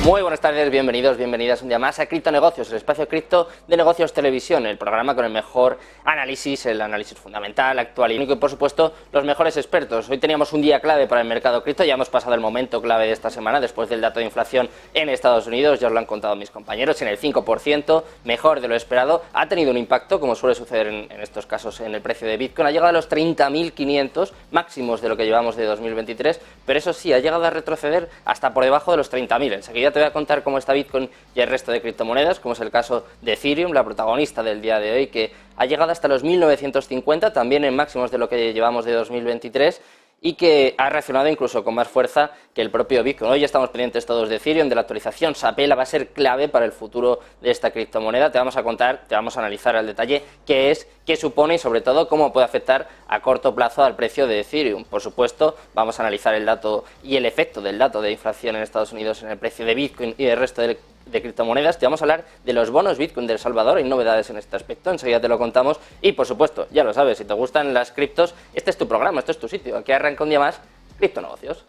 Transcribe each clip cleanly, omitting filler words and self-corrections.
Muy buenas tardes, bienvenidos, bienvenidas un día más a Cripto Negocios, el espacio cripto de Negocios Televisión, el programa con el mejor análisis, el análisis fundamental, actual y único y por supuesto los mejores expertos. Hoy teníamos un día clave para el mercado cripto, ya hemos pasado el momento clave de esta semana después del dato de inflación en Estados Unidos, ya os lo han contado mis compañeros, en el 5%, mejor de lo esperado, ha tenido un impacto, como suele suceder en estos casos en el precio de Bitcoin, ha llegado a los 30.500 máximos de lo que llevamos de 2023, pero eso sí, ha llegado a retroceder hasta por debajo de los 30.000. Enseguida te voy a contar cómo está Bitcoin y el resto de criptomonedas, como es el caso de Ethereum, la protagonista del día de hoy, que ha llegado hasta los 1.950, también en máximos de lo que llevamos de 2023, y que ha reaccionado incluso con más fuerza que el propio Bitcoin. Hoy estamos pendientes todos de Ethereum, de la actualización Sapela, va a ser clave para el futuro de esta criptomoneda. Te vamos a contar, te vamos a analizar al detalle qué es, qué supone y sobre todo cómo puede afectar a corto plazo al precio de Ethereum. Por supuesto, vamos a analizar el dato y el efecto del dato de inflación en Estados Unidos en el precio de Bitcoin y del resto de criptomonedas. Te vamos a hablar de los bonos Bitcoin de El Salvador, hay novedades en este aspecto, enseguida te lo contamos y por supuesto, ya lo sabes, si te gustan las criptos, este es tu programa, este es tu sitio, aquí arranca un día más Cripto Negocios.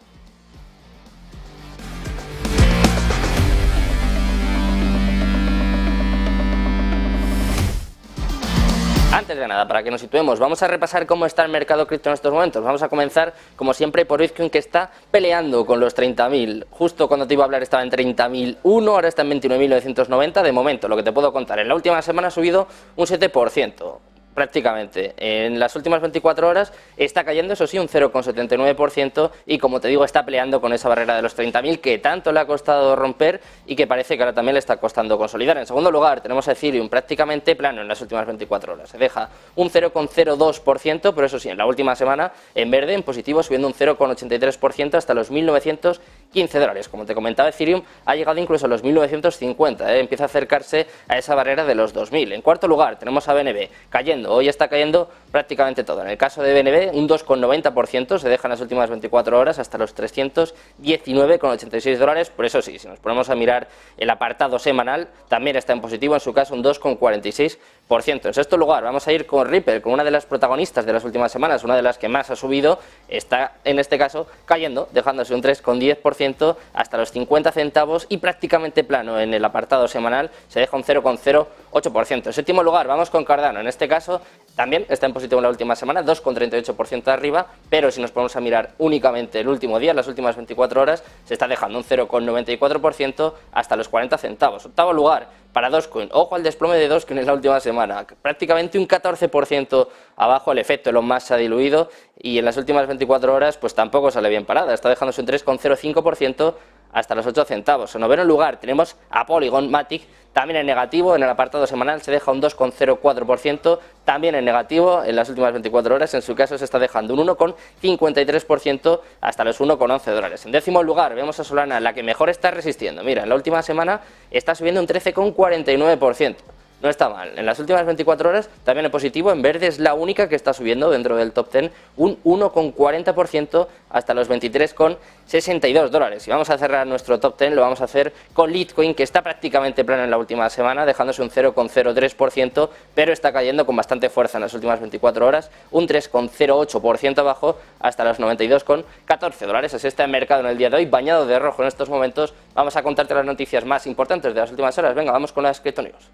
Antes de nada, para que nos situemos, vamos a repasar cómo está el mercado cripto en estos momentos. Vamos a comenzar, como siempre, por Bitcoin, que está peleando con los 30.000. Justo cuando te iba a hablar estaba en 30.001, ahora está en 29.990. De momento, lo que te puedo contar, en la última semana ha subido un 7%. Prácticamente. En las últimas 24 horas está cayendo, eso sí, un 0,79% y como te digo está peleando con esa barrera de los 30.000 que tanto le ha costado romper y que parece que ahora también le está costando consolidar. En segundo lugar tenemos a Ethereum prácticamente plano en las últimas 24 horas. Se deja un 0,02%, pero eso sí, en la última semana en verde, en positivo, subiendo un 0,83% hasta los 1.915 dólares. Como te comentaba, Ethereum ha llegado incluso a los 1.950, empieza a acercarse a esa barrera de los 2.000. En cuarto lugar tenemos a BNB cayendo. Hoy está cayendo prácticamente todo. En el caso de BNB, un 2,90%, se deja en las últimas 24 horas hasta los 319,86 dólares. Por eso sí, si nos ponemos a mirar el apartado semanal, también está en positivo, en su caso un 2,46%. En sexto lugar, vamos a ir con Ripple, con una de las protagonistas de las últimas semanas, una de las que más ha subido, está en este caso cayendo, dejándose un 3,10% hasta los 50 centavos y prácticamente plano en el apartado semanal, se deja un 0,08%. En séptimo lugar, vamos con Cardano, en este caso también está en positivo en la última semana, 2,38% arriba, pero si nos ponemos a mirar únicamente el último día, las últimas 24 horas, se está dejando un 0,94% hasta los 40 centavos. Octavo lugar para Dogecoin, ojo al desplome de Dogecoin en la última semana, prácticamente un 14% abajo, el efecto Elon Musk se ha diluido y en las últimas 24 horas pues tampoco sale bien parada, está dejándose un 3,05% hasta los 8 centavos. En noveno lugar tenemos a Polygon Matic, también en negativo, en el apartado semanal se deja un 2,04%, también en negativo en las últimas 24 horas, en su caso se está dejando un 1,53% hasta los 1,11 dólares. En décimo lugar vemos a Solana, la que mejor está resistiendo, mira, en la última semana está subiendo un 13,49%. No está mal. En las últimas 24 horas, también en positivo, en verde es la única que está subiendo dentro del top 10, un 1,40% hasta los 23,62 dólares. Y vamos a cerrar nuestro top 10, lo vamos a hacer con Litecoin, que está prácticamente plano en la última semana, dejándose un 0,03%, pero está cayendo con bastante fuerza en las últimas 24 horas, un 3,08% abajo hasta los 92,14 dólares. Así está el mercado en el día de hoy, bañado de rojo en estos momentos. Vamos a contarte las noticias más importantes de las últimas horas. Venga, vamos con las Crypto News.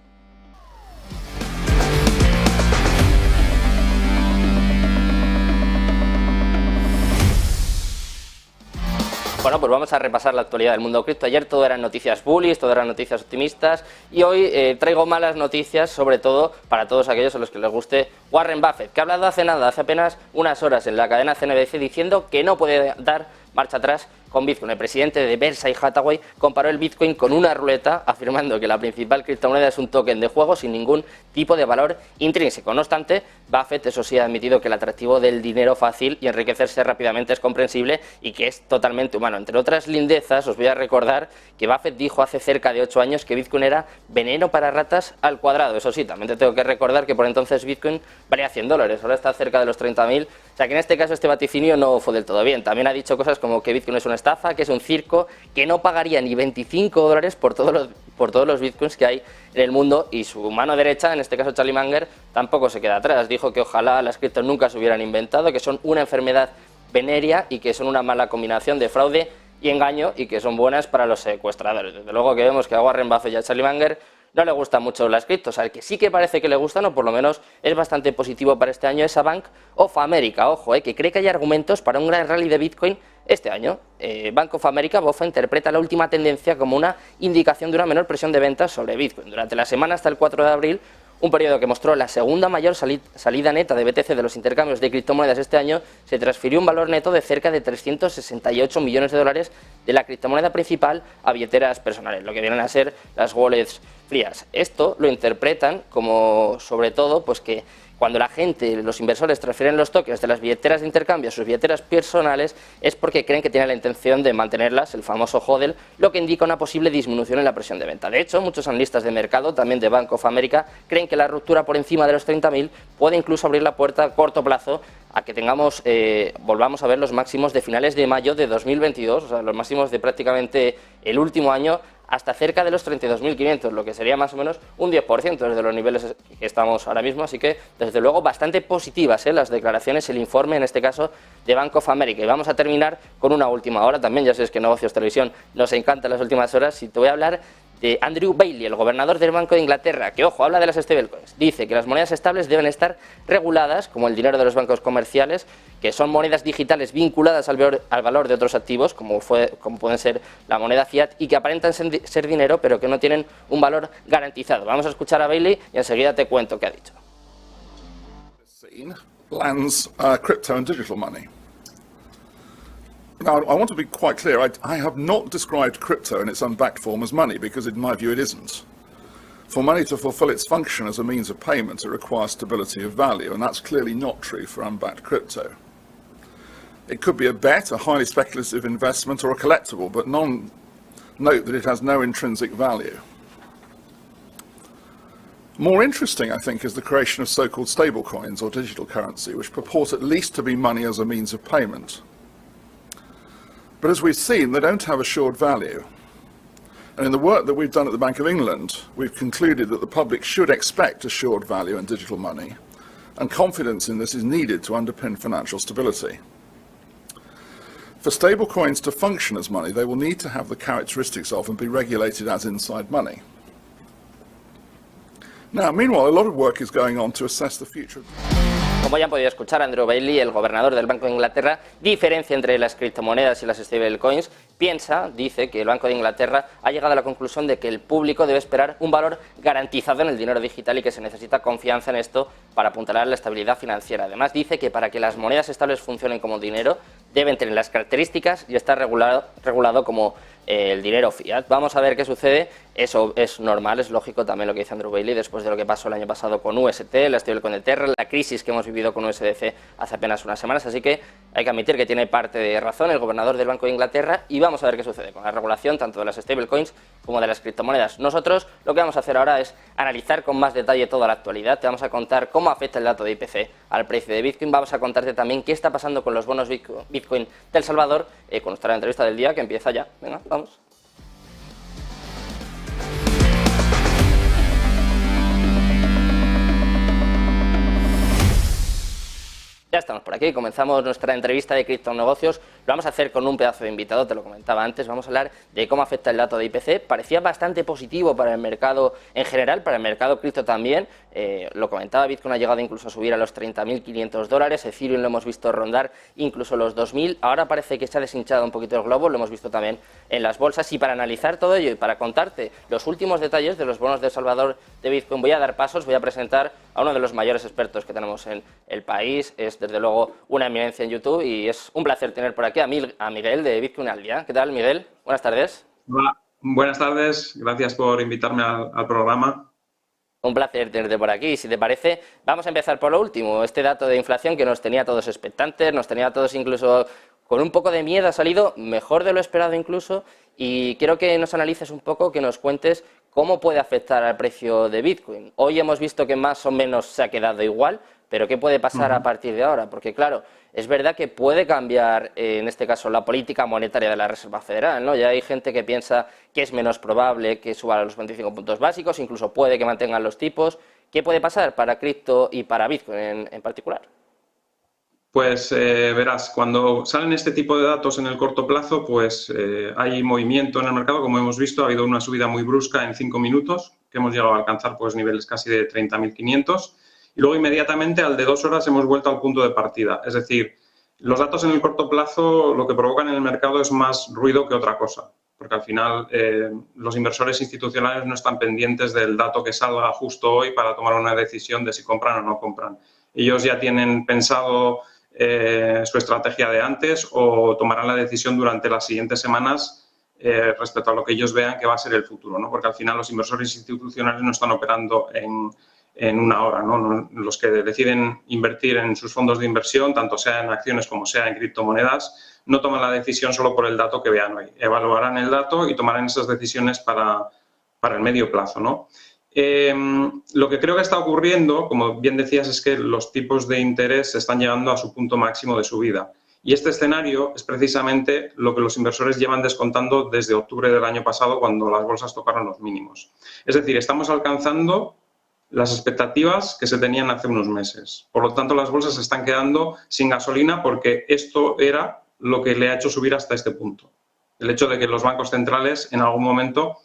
Bueno, pues vamos a repasar la actualidad del mundo cripto. Ayer todo eran noticias bullish, todo eran noticias optimistas y hoy traigo malas noticias, sobre todo para todos aquellos a los que les guste Warren Buffett, que ha hablado hace nada, hace apenas unas horas en la cadena CNBC diciendo que no puede dar marcha atrás con Bitcoin. El presidente de Berkshire Hathaway comparó el Bitcoin con una ruleta, afirmando que la principal criptomoneda es un token de juego sin ningún tipo de valor intrínseco. No obstante, Buffett, eso sí, ha admitido que el atractivo del dinero fácil y enriquecerse rápidamente es comprensible y que es totalmente humano. Entre otras lindezas, os voy a recordar que Buffett dijo hace cerca de 8 años que Bitcoin era veneno para ratas al cuadrado. Eso sí, también te tengo que recordar que por entonces Bitcoin valía $100, ahora está cerca de los 30.000. O sea que en este caso este vaticinio no fue del todo bien. También ha dicho cosas como que Bitcoin es una estafa, que es un circo, que no pagaría ni $25 por todos los Bitcoins que hay en el mundo, y su mano derecha, en este caso Charlie Munger, tampoco se queda atrás. Dijo que ojalá las criptos nunca se hubieran inventado, que son una enfermedad venérea y que son una mala combinación de fraude y engaño y que son buenas para los secuestradores. Desde luego que vemos que a Warren Buffett y a Charlie Munger no le gustan mucho las criptos. Al que sí que parece que le gustan, o por lo menos es bastante positivo para este año, es a Bank of America. Ojo, que cree que hay argumentos para un gran rally de Bitcoin este año. Bank of America, BofA, interpreta la última tendencia como una indicación de una menor presión de ventas sobre Bitcoin. Durante la semana hasta el 4 de abril, un periodo que mostró la segunda mayor salida neta de BTC de los intercambios de criptomonedas este año, se transfirió un valor neto de cerca de 368 millones de dólares de la criptomoneda principal a billeteras personales, lo que vienen a ser las wallets frías. Esto lo interpretan como, sobre todo, pues que cuando la gente, los inversores, transfieren los tokens de las billeteras de intercambio a sus billeteras personales es porque creen que tienen la intención de mantenerlas, el famoso HODL, lo que indica una posible disminución en la presión de venta. De hecho, muchos analistas de mercado, también de Bank of America, creen que la ruptura por encima de los 30.000 puede incluso abrir la puerta a corto plazo a que volvamos a ver los máximos de finales de mayo de 2022, o sea, los máximos de prácticamente el último año, hasta cerca de los 32.500, lo que sería más o menos un 10% desde los niveles que estamos ahora mismo, así que desde luego bastante positivas las declaraciones, el informe en este caso de Bank of America. Y vamos a terminar con una última hora también, ya sabes que en Negocios Televisión nos encantan las últimas horas, y te voy a hablar de Andrew Bailey, el gobernador del Banco de Inglaterra, que, ojo, habla de las stablecoins. Dice que las monedas estables deben estar reguladas, como el dinero de los bancos comerciales, que son monedas digitales vinculadas al valor de otros activos, como pueden ser la moneda fiat, y que aparentan ser dinero, pero que no tienen un valor garantizado. Vamos a escuchar a Bailey y enseguida te cuento qué ha dicho. Lands crypto and digital money. Now, I want to be quite clear, I have not described crypto in its unbacked form as money, because in my view it isn't. For money to fulfill its function as a means of payment, it requires stability of value, and that's clearly not true for unbacked crypto. It could be a bet, a highly speculative investment, or a collectible, but note that it has no intrinsic value. More interesting, I think, is the creation of so-called stablecoins, or digital currency, which purport at least to be money as a means of payment. But as we've seen, they don't have assured value. And in the work that we've done at the Bank of England, we've concluded that the public should expect assured value in digital money, and confidence in this is needed to underpin financial stability. For stablecoins to function as money, they will need to have the characteristics of and be regulated as inside money. Now, meanwhile, a lot of work is going on to assess the future. Como ya han podido escuchar, Andrew Bailey, el gobernador del Banco de Inglaterra, diferencia entre las criptomonedas y las stablecoins. Dice que el Banco de Inglaterra ha llegado a la conclusión de que el público debe esperar un valor garantizado en el dinero digital y que se necesita confianza en esto para apuntalar la estabilidad financiera. Además, dice que para que las monedas estables funcionen como dinero, deben tener las características y estar regulado como el dinero fiat. Vamos a ver qué sucede. Eso es normal, es lógico también lo que dice Andrew Bailey después de lo que pasó el año pasado con UST, la stablecoin de Terra, la crisis que hemos vivido con USDC hace apenas unas semanas, así que hay que admitir que tiene parte de razón el gobernador del Banco de Inglaterra, y vamos a ver qué sucede con la regulación tanto de las stablecoins como de las criptomonedas. Nosotros lo que vamos a hacer ahora es analizar con más detalle toda la actualidad. Te vamos a contar cómo afecta el dato de IPC al precio de Bitcoin, vamos a contarte también qué está pasando con los bonos Bitcoin de El Salvador, con nuestra entrevista del día que empieza ya. Venga, vamos. Ya estamos por aquí, comenzamos nuestra entrevista de criptonegocios. Lo vamos a hacer con un pedazo de invitado, te lo comentaba antes. Vamos a hablar de cómo afecta el dato de IPC. Parecía bastante positivo para el mercado en general, para el mercado cripto también. Lo comentaba, Bitcoin ha llegado incluso a subir a los 30.500 dólares, Ethereum lo hemos visto rondar incluso los 2.000. Ahora parece que se ha deshinchado un poquito el globo, lo hemos visto también en las bolsas. Y para analizar todo ello y para contarte los últimos detalles de los bonos de El Salvador de Bitcoin, voy a dar pasos, voy a presentar a uno de los mayores expertos que tenemos en el país. Es desde luego una eminencia en YouTube y es un placer tener por aquí a Miguel de Bitcoin al Día. ¿Qué tal, Miguel? Buenas tardes. Hola, buenas tardes. Gracias por invitarme al programa. Un placer tenerte por aquí. Si te parece, vamos a empezar por lo último. Este dato de inflación que nos tenía todos expectantes, nos tenía todos incluso con un poco de miedo, ha salido mejor de lo esperado incluso. Y quiero que nos analices un poco, que nos cuentes cómo puede afectar al precio de Bitcoin. Hoy hemos visto que más o menos se ha quedado igual, pero ¿qué puede pasar a partir de ahora? Porque claro, es verdad que puede cambiar, en este caso, la política monetaria de la Reserva Federal, ¿no? Ya hay gente que piensa que es menos probable que suba a los 25 puntos básicos, incluso puede que mantengan los tipos. ¿Qué puede pasar para cripto y para Bitcoin en particular? Pues verás, cuando salen este tipo de datos en el corto plazo, pues hay movimiento en el mercado, como hemos visto, ha habido una subida muy brusca en 5 minutos, que hemos llegado a alcanzar pues niveles casi de 30.500, y luego inmediatamente al de 2 horas hemos vuelto al punto de partida. Es decir, los datos en el corto plazo lo que provocan en el mercado es más ruido que otra cosa, porque al final los inversores institucionales no están pendientes del dato que salga justo hoy para tomar una decisión de si compran o no compran. Ellos ya tienen pensado su estrategia de antes o tomarán la decisión durante las siguientes semanas respecto a lo que ellos vean que va a ser el futuro, ¿no? Porque al final los inversores institucionales no están operando en una hora, ¿no? Los que deciden invertir en sus fondos de inversión, tanto sea en acciones como sea en criptomonedas, no toman la decisión solo por el dato que vean hoy. Evaluarán el dato y tomarán esas decisiones para el medio plazo, ¿no? Lo que creo que está ocurriendo, como bien decías, es que los tipos de interés están llegando a su punto máximo de subida. Y este escenario es precisamente lo que los inversores llevan descontando desde octubre del año pasado, cuando las bolsas tocaron los mínimos. Es decir, estamos alcanzando las expectativas que se tenían hace unos meses. Por lo tanto, las bolsas se están quedando sin gasolina porque esto era lo que le ha hecho subir hasta este punto. El hecho de que los bancos centrales en algún momento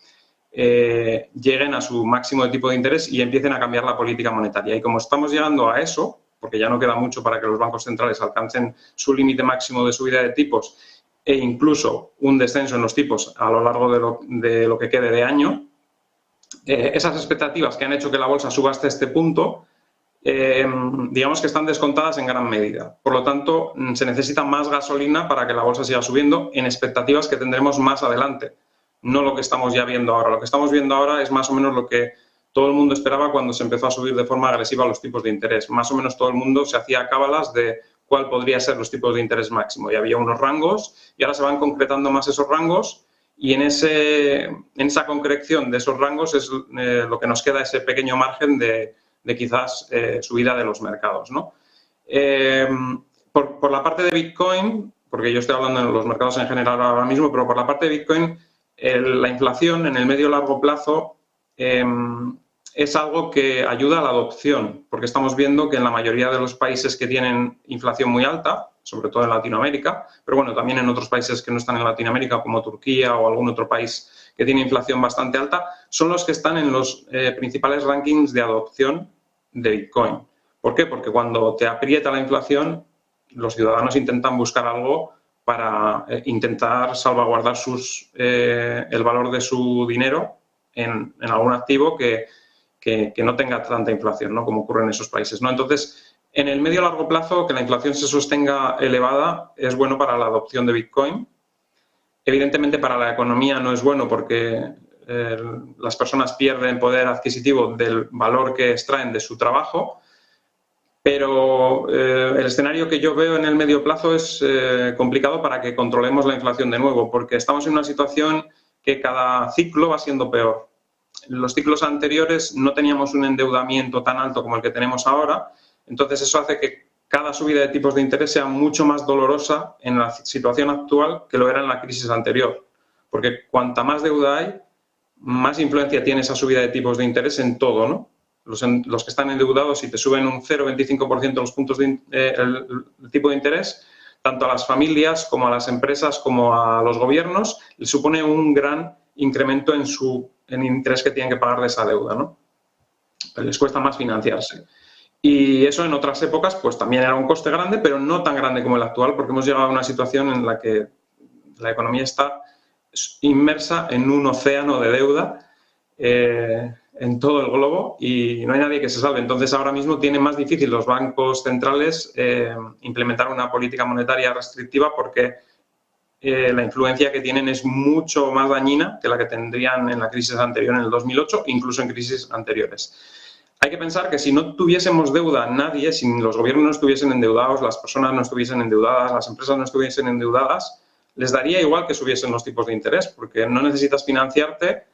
lleguen a su máximo de tipo de interés y empiecen a cambiar la política monetaria. Y como estamos llegando a eso, porque ya no queda mucho para que los bancos centrales alcancen su límite máximo de subida de tipos e incluso un descenso en los tipos a lo largo de lo que quede de año, esas expectativas que han hecho que la bolsa suba hasta este punto, digamos que están descontadas en gran medida. Por lo tanto, se necesita más gasolina para que la bolsa siga subiendo en expectativas que tendremos más adelante. No lo que estamos ya viendo ahora. Lo que estamos viendo ahora es más o menos lo que todo el mundo esperaba cuando se empezó a subir de forma agresiva los tipos de interés. Más o menos todo el mundo se hacía cábalas de cuál podría ser los tipos de interés máximo. Y había unos rangos y ahora se van concretando más esos rangos y en esa concreción de esos rangos es lo que nos queda ese pequeño margen de quizás subida de los mercados, ¿no? Por la parte de Bitcoin, porque yo estoy hablando de los mercados en general ahora mismo, pero por la parte de Bitcoin, la inflación en el medio y largo plazo es algo que ayuda a la adopción, porque estamos viendo que en la mayoría de los países que tienen inflación muy alta, sobre todo en Latinoamérica, pero bueno, también en otros países que no están en Latinoamérica, como Turquía o algún otro país que tiene inflación bastante alta, son los que están en los principales rankings de adopción de Bitcoin. ¿Por qué? Porque cuando te aprieta la inflación, los ciudadanos intentan buscar algo para intentar salvaguardar el valor de su dinero en algún activo que no tenga tanta inflación, ¿no? Como ocurre en esos países, ¿no? Entonces, en el medio y largo plazo, que la inflación se sostenga elevada es bueno para la adopción de Bitcoin. Evidentemente, para la economía no es bueno porque las personas pierden poder adquisitivo del valor que extraen de su trabajo, pero el escenario que yo veo en el medio plazo es complicado para que controlemos la inflación de nuevo, porque estamos en una situación que cada ciclo va siendo peor. En los ciclos anteriores no teníamos un endeudamiento tan alto como el que tenemos ahora, entonces eso hace que cada subida de tipos de interés sea mucho más dolorosa en la situación actual que lo era en la crisis anterior, porque cuanta más deuda hay, más influencia tiene esa subida de tipos de interés en todo, ¿no? Los que están endeudados, si te suben un 0,25% los puntos el tipo de interés, tanto a las familias como a las empresas como a los gobiernos, les supone un gran incremento en el interés que tienen que pagar de esa deuda, ¿no? Les cuesta más financiarse. Y eso en otras épocas pues también era un coste grande, pero no tan grande como el actual, porque hemos llegado a una situación en la que la economía está inmersa en un océano de deuda en todo el globo y no hay nadie que se salve. Entonces, ahora mismo tienen más difícil los bancos centrales implementar una política monetaria restrictiva porque la influencia que tienen es mucho más dañina que la que tendrían en la crisis anterior, en el 2008, incluso en crisis anteriores. Hay que pensar que si no tuviésemos deuda, nadie, si los gobiernos no estuviesen endeudados, las personas no estuviesen endeudadas, las empresas no estuviesen endeudadas, les daría igual que subiesen los tipos de interés, porque no necesitas financiarte.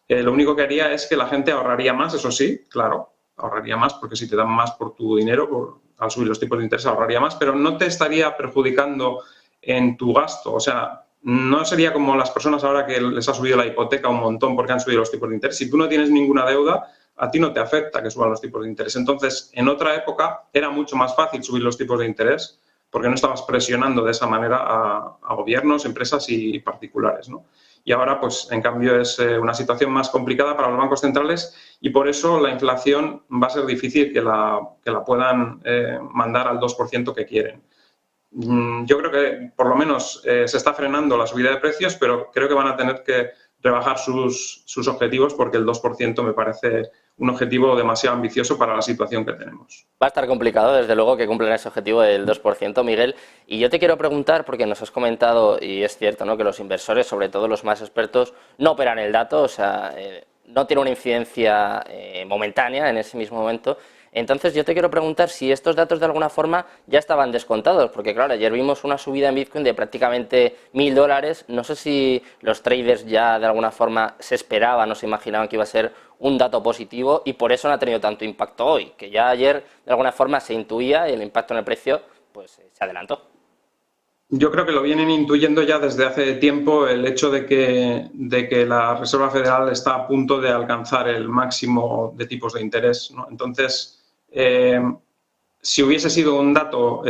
Lo único que haría es que la gente ahorraría más, eso sí, claro, ahorraría más, porque si te dan más por tu dinero, al subir los tipos de interés ahorraría más, pero no te estaría perjudicando en tu gasto. O sea, no sería como las personas ahora que les ha subido la hipoteca un montón porque han subido los tipos de interés. Si tú no tienes ninguna deuda, a ti no te afecta que suban los tipos de interés. Entonces, en otra época era mucho más fácil subir los tipos de interés porque no estabas presionando de esa manera a gobiernos, empresas y particulares, ¿no? Y ahora, pues, en cambio, es una situación más complicada para los bancos centrales y por eso la inflación va a ser difícil que la puedan mandar al 2% que quieren. Yo creo que, por lo menos, se está frenando la subida de precios, pero creo que van a tener que rebajar sus objetivos porque el 2% me parece un objetivo demasiado ambicioso para la situación que tenemos. Va a estar complicado, desde luego, que cumplan ese objetivo del 2%, Miguel. Y yo te quiero preguntar, porque nos has comentado, y es cierto, ¿no?, que los inversores, sobre todo los más expertos, no operan el dato, o sea, no tiene una incidencia momentánea en ese mismo momento. Entonces yo te quiero preguntar si estos datos de alguna forma ya estaban descontados, porque claro, ayer vimos una subida en Bitcoin de prácticamente $1000, no sé si los traders ya de alguna forma se esperaban o se imaginaban que iba a ser un dato positivo y por eso no ha tenido tanto impacto hoy, que ya ayer de alguna forma se intuía y el impacto en el precio pues se adelantó. Yo creo que lo vienen intuyendo ya desde hace tiempo el hecho de que la Reserva Federal está a punto de alcanzar el máximo de tipos de interés, ¿no? Entonces, si hubiese sido un dato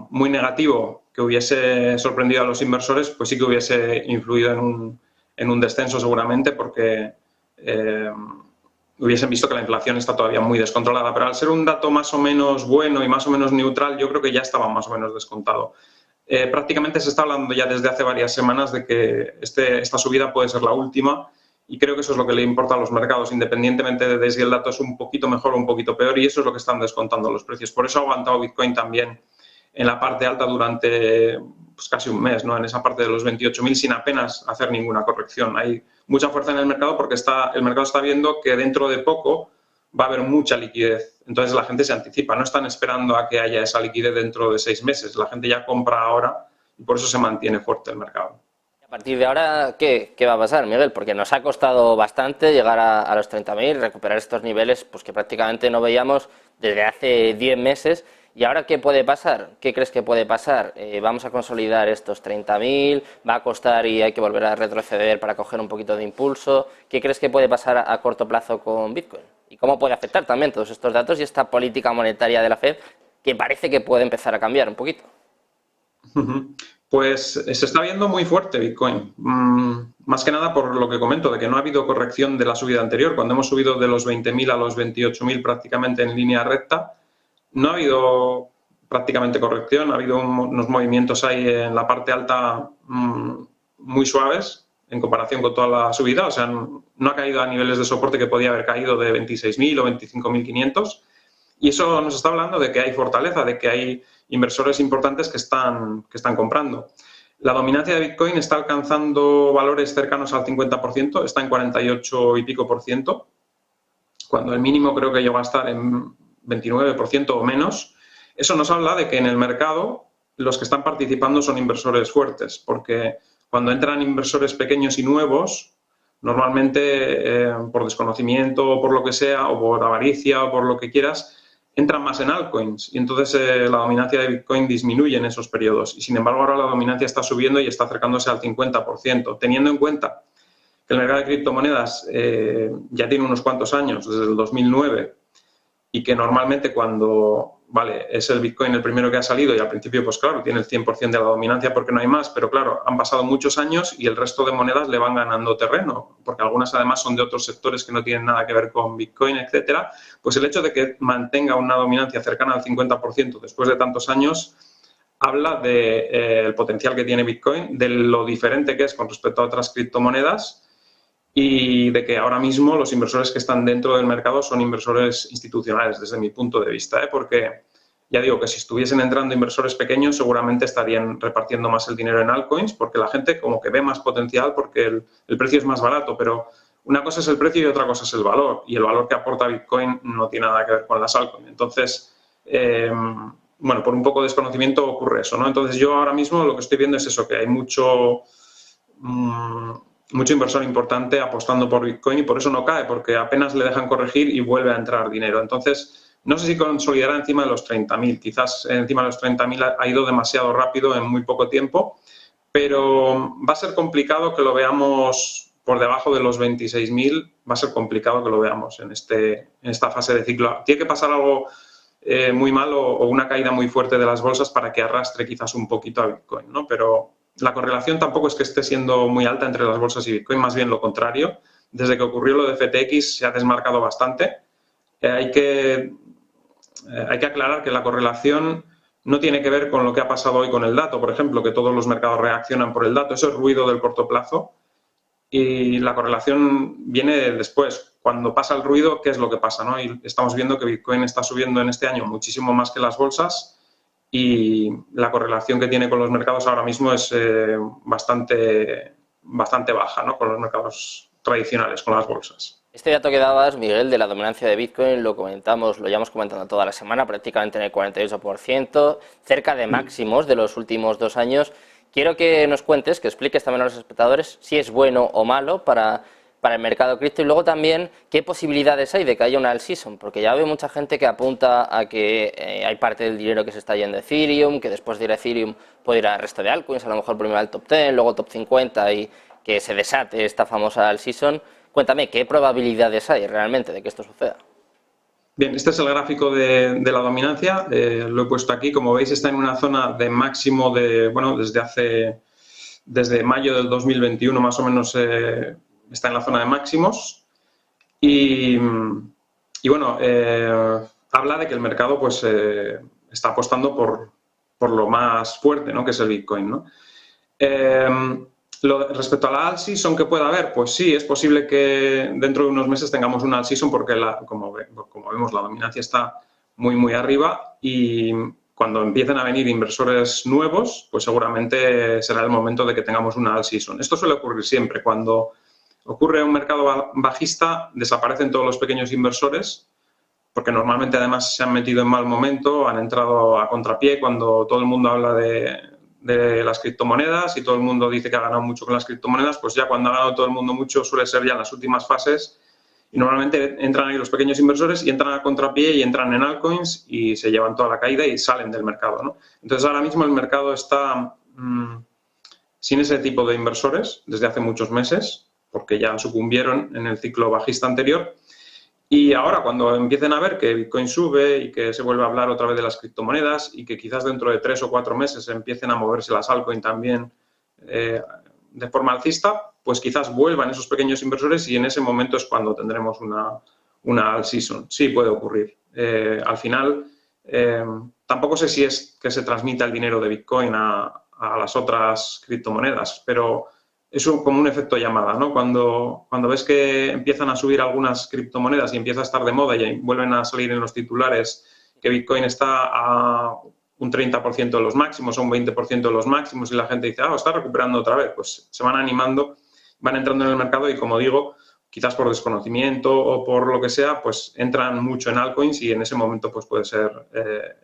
muy negativo que hubiese sorprendido a los inversores, pues sí que hubiese influido en un descenso seguramente porque hubiesen visto que la inflación está todavía muy descontrolada. Pero al ser un dato más o menos bueno y más o menos neutral, yo creo que ya estaba más o menos descontado. Prácticamente se está hablando ya desde hace varias semanas de que esta subida puede ser la última y creo que eso es lo que le importa a los mercados, independientemente de si el dato es un poquito mejor o un poquito peor, y eso es lo que están descontando los precios. Por eso ha aguantado Bitcoin también en la parte alta durante pues, casi un mes, ¿no? En esa parte de los 28.000 sin apenas hacer ninguna corrección. Hay mucha fuerza en el mercado porque el mercado está viendo que dentro de poco va a haber mucha liquidez. Entonces la gente se anticipa, no están esperando a que haya esa liquidez dentro de 6 meses. La gente ya compra ahora y por eso se mantiene fuerte el mercado. A partir de ahora, ¿qué va a pasar, Miguel? Porque nos ha costado bastante llegar a los 30.000, recuperar estos niveles pues que prácticamente no veíamos desde hace 10 meses. ¿Y ahora qué puede pasar? ¿Qué crees que puede pasar? ¿Vamos a consolidar estos 30.000? ¿Va a costar y hay que volver a retroceder para coger un poquito de impulso? ¿Qué crees que puede pasar a corto plazo con Bitcoin? ¿Y cómo puede afectar también todos estos datos y esta política monetaria de la Fed que parece que puede empezar a cambiar un poquito? Pues se está viendo muy fuerte Bitcoin, más que nada por lo que comento, de que no ha habido corrección de la subida anterior. Cuando hemos subido de los 20.000 a los 28.000 prácticamente en línea recta, no ha habido prácticamente corrección, ha habido unos movimientos ahí en la parte alta muy suaves en comparación con toda la subida, o sea, no ha caído a niveles de soporte que podía haber caído de 26.000 o 25.500. Y eso nos está hablando de que hay fortaleza, de que hay inversores importantes que están comprando. La dominancia de Bitcoin está alcanzando valores cercanos al 50%, está en 48 y pico por ciento, cuando el mínimo creo que llegó a estar en 29% o menos. Eso nos habla de que en el mercado los que están participando son inversores fuertes, porque cuando entran inversores pequeños y nuevos, normalmente por desconocimiento o por lo que sea, o por avaricia o por lo que quieras, entran más en altcoins y entonces la dominancia de Bitcoin disminuye en esos periodos. Y sin embargo ahora la dominancia está subiendo y está acercándose al 50%, teniendo en cuenta que el mercado de criptomonedas ya tiene unos cuantos años, desde el 2009, y que normalmente cuando, vale, es el Bitcoin el primero que ha salido y al principio, pues claro, tiene el 100% de la dominancia porque no hay más, pero claro, han pasado muchos años y el resto de monedas le van ganando terreno, porque algunas además son de otros sectores que no tienen nada que ver con Bitcoin, etcétera. Pues el hecho de que mantenga una dominancia cercana al 50% después de tantos años habla del potencial que tiene Bitcoin, de lo diferente que es con respecto a otras criptomonedas y de que ahora mismo los inversores que están dentro del mercado son inversores institucionales, desde mi punto de vista, porque ya digo que si estuviesen entrando inversores pequeños seguramente estarían repartiendo más el dinero en altcoins, porque la gente como que ve más potencial porque el precio es más barato, pero una cosa es el precio y otra cosa es el valor, y el valor que aporta Bitcoin no tiene nada que ver con las altcoins. Entonces, bueno, por un poco de desconocimiento ocurre eso, ¿no? Entonces yo ahora mismo lo que estoy viendo es eso, que hay mucho inversor importante apostando por Bitcoin y por eso no cae, porque apenas le dejan corregir y vuelve a entrar dinero. Entonces, no sé si consolidará encima de los 30.000. Quizás encima de los 30.000 ha ido demasiado rápido en muy poco tiempo, pero va a ser complicado que lo veamos por debajo de los 26.000. Va a ser complicado que lo veamos en esta fase de ciclo. Tiene que pasar algo muy mal o una caída muy fuerte de las bolsas para que arrastre quizás un poquito a Bitcoin, ¿no? Pero la correlación tampoco es que esté siendo muy alta entre las bolsas y Bitcoin, más bien lo contrario. Desde que ocurrió lo de FTX se ha desmarcado bastante. Hay que aclarar que la correlación no tiene que ver con lo que ha pasado hoy con el dato, por ejemplo, que todos los mercados reaccionan por el dato. Eso es ruido del corto plazo. Y la correlación viene después. Cuando pasa el ruido, ¿qué es lo que pasa, ¿no? Y estamos viendo que Bitcoin está subiendo en este año muchísimo más que las bolsas y la correlación que tiene con los mercados ahora mismo es bastante baja, ¿no? Con los mercados tradicionales, con las bolsas. Este dato que dabas, Miguel, de la dominancia de Bitcoin, lo llevamos comentando toda la semana, prácticamente en el 48%, cerca de máximos de los últimos 2 años. Quiero que nos cuentes, que expliques también a los espectadores si es bueno o malo para el mercado cripto y luego también qué posibilidades hay de que haya una alt season, porque ya veo mucha gente que apunta a que hay parte del dinero que se está yendo a Ethereum, que después de ir a Ethereum puede ir al resto de altcoins, a lo mejor primero al top 10, luego top 50 y que se desate esta famosa alt season. Cuéntame, ¿qué probabilidades hay realmente de que esto suceda? Bien, este es el gráfico de la dominancia, lo he puesto aquí, como veis está en una zona de máximo desde mayo del 2021 más o menos está en la zona de máximos y bueno, habla de que el mercado pues está apostando por lo más fuerte, ¿no? Que es el Bitcoin, ¿no? Respecto a la alt season que pueda haber, pues sí, es posible que dentro de unos meses tengamos una alt season porque como vemos la dominancia está muy arriba y cuando empiecen a venir inversores nuevos, pues seguramente será el momento de que tengamos una alt season. Esto suele ocurrir siempre. Cuando ocurre un mercado bajista, desaparecen todos los pequeños inversores porque normalmente además se han metido en mal momento, han entrado a contrapié cuando todo el mundo habla de las criptomonedas y todo el mundo dice que ha ganado mucho con las criptomonedas, pues ya cuando ha ganado todo el mundo mucho suele ser ya en las últimas fases y normalmente entran ahí los pequeños inversores y entran a contrapié y entran en altcoins y se llevan toda la caída y salen del mercado, ¿no? Entonces ahora mismo el mercado está sin ese tipo de inversores desde hace muchos meses porque ya sucumbieron en el ciclo bajista anterior. Y ahora, cuando empiecen a ver que Bitcoin sube y que se vuelve a hablar otra vez de las criptomonedas y que quizás dentro de 3 o 4 meses empiecen a moverse las altcoins también de forma alcista, pues quizás vuelvan esos pequeños inversores y en ese momento es cuando tendremos una alt season. Sí, puede ocurrir. Al final, tampoco sé si es que se transmita el dinero de Bitcoin a las otras criptomonedas, pero es como un efecto llamada, ¿no? Cuando ves que empiezan a subir algunas criptomonedas y empieza a estar de moda y vuelven a salir en los titulares que Bitcoin está a un 30% de los máximos o un 20% de los máximos y la gente dice, está recuperando otra vez, pues se van animando, van entrando en el mercado y, como digo, quizás por desconocimiento o por lo que sea, pues entran mucho en altcoins y en ese momento pues puede ser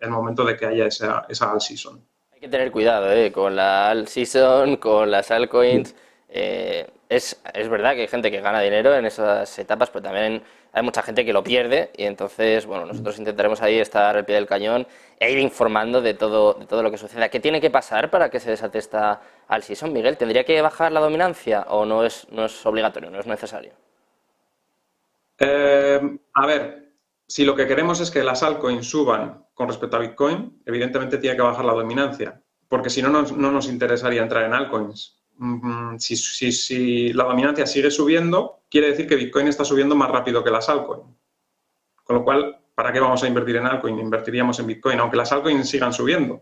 el momento de que haya esa alt season. Hay que tener cuidado con la alt season, con las altcoins. Es verdad que hay gente que gana dinero en esas etapas, pero también hay mucha gente que lo pierde y entonces, bueno, nosotros intentaremos ahí estar al pie del cañón e ir informando de todo lo que suceda. ¿Qué tiene que pasar para que se desate esta alt season, Miguel? ¿Tendría que bajar la dominancia o no es obligatorio, no es necesario? A ver, si lo que queremos es que las altcoins suban con respecto a Bitcoin, evidentemente tiene que bajar la dominancia, porque si no, no nos interesaría entrar en altcoins. Si la dominancia sigue subiendo, quiere decir que Bitcoin está subiendo más rápido que las altcoins. Con lo cual, ¿para qué vamos a invertir en altcoin? Invertiríamos en Bitcoin, aunque las altcoins sigan subiendo.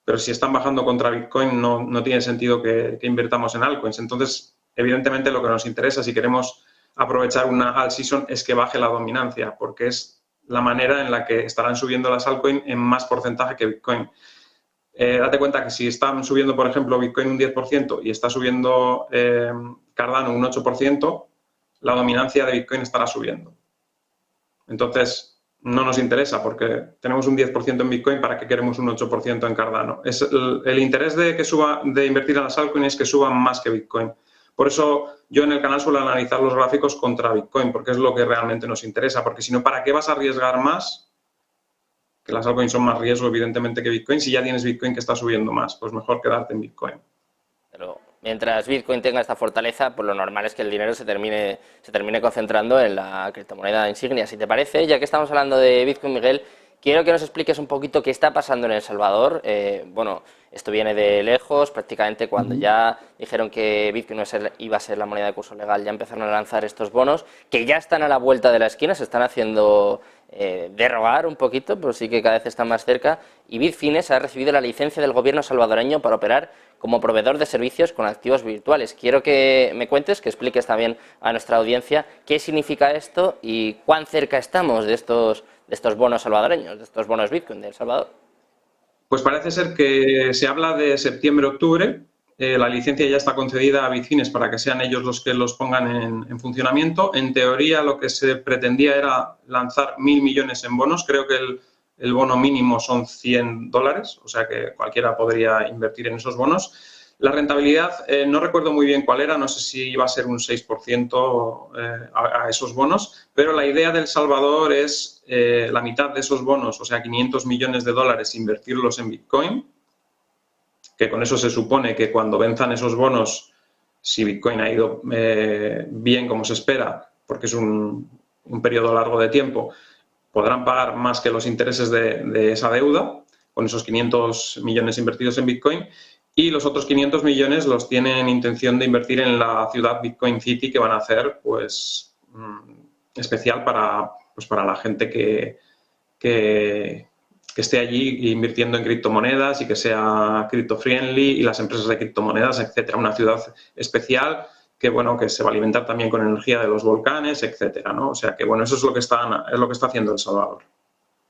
Pero si están bajando contra Bitcoin, no tiene sentido que invirtamos en altcoins. Entonces, evidentemente, lo que nos interesa, si queremos aprovechar una alt season, es que baje la dominancia, porque es la manera en la que estarán subiendo las altcoins en más porcentaje que Bitcoin. Date cuenta que si están subiendo, por ejemplo, Bitcoin un 10% y está subiendo Cardano un 8%, la dominancia de Bitcoin estará subiendo. Entonces, no nos interesa porque tenemos un 10% en Bitcoin, ¿para qué queremos un 8% en Cardano? El interés de invertir en las altcoins es que suban más que Bitcoin. Por eso yo en el canal suelo analizar los gráficos contra Bitcoin, porque es lo que realmente nos interesa, porque si no, ¿para qué vas a arriesgar más? Que las altcoins son más riesgo, evidentemente, que Bitcoin. Si ya tienes Bitcoin que está subiendo más, pues mejor quedarte en Bitcoin. Pero mientras Bitcoin tenga esta fortaleza, pues lo normal es que el dinero se termine concentrando en la criptomoneda insignia. Si te parece, ya que estamos hablando de Bitcoin, Miguel, Quiero que nos expliques un poquito qué está pasando en El Salvador. Bueno, esto viene de lejos, prácticamente cuando ya dijeron que Bitcoin iba a ser la moneda de curso legal, ya empezaron a lanzar estos bonos, que ya están a la vuelta de la esquina, se están haciendo derrogar un poquito, pero sí que cada vez están más cerca, y Bitfinex ha recibido la licencia del gobierno salvadoreño para operar como proveedor de servicios con activos virtuales. Quiero que me cuentes, que expliques también a nuestra audiencia qué significa esto y cuán cerca estamos de estos bonos salvadoreños, de estos bonos Bitcoin de El Salvador. Pues parece ser que se habla de septiembre-octubre. La licencia ya está concedida a Bitfinex para que sean ellos los que los pongan en funcionamiento. En teoría, lo que se pretendía era lanzar 1.000 millones en bonos. Creo que el bono mínimo son $100, o sea que cualquiera podría invertir en esos bonos. La rentabilidad, no recuerdo muy bien cuál era, no sé si iba a ser un 6% a esos bonos, pero la idea de El Salvador es la mitad de esos bonos, o sea, $500 millones, invertirlos en Bitcoin, que con eso se supone que cuando venzan esos bonos, si Bitcoin ha ido bien como se espera, porque es un periodo largo de tiempo, podrán pagar más que los intereses de esa deuda, con esos 500 millones invertidos en Bitcoin, y los otros 500 millones los tienen intención de invertir en la ciudad Bitcoin City, que van a hacer, pues, especial para la gente que esté allí invirtiendo en criptomonedas y que sea cripto-friendly, y las empresas de criptomonedas, etcétera. Una ciudad especial que, bueno, que se va a alimentar también con energía de los volcanes, etcétera, ¿no? O sea que, bueno, eso es lo que está haciendo El Salvador.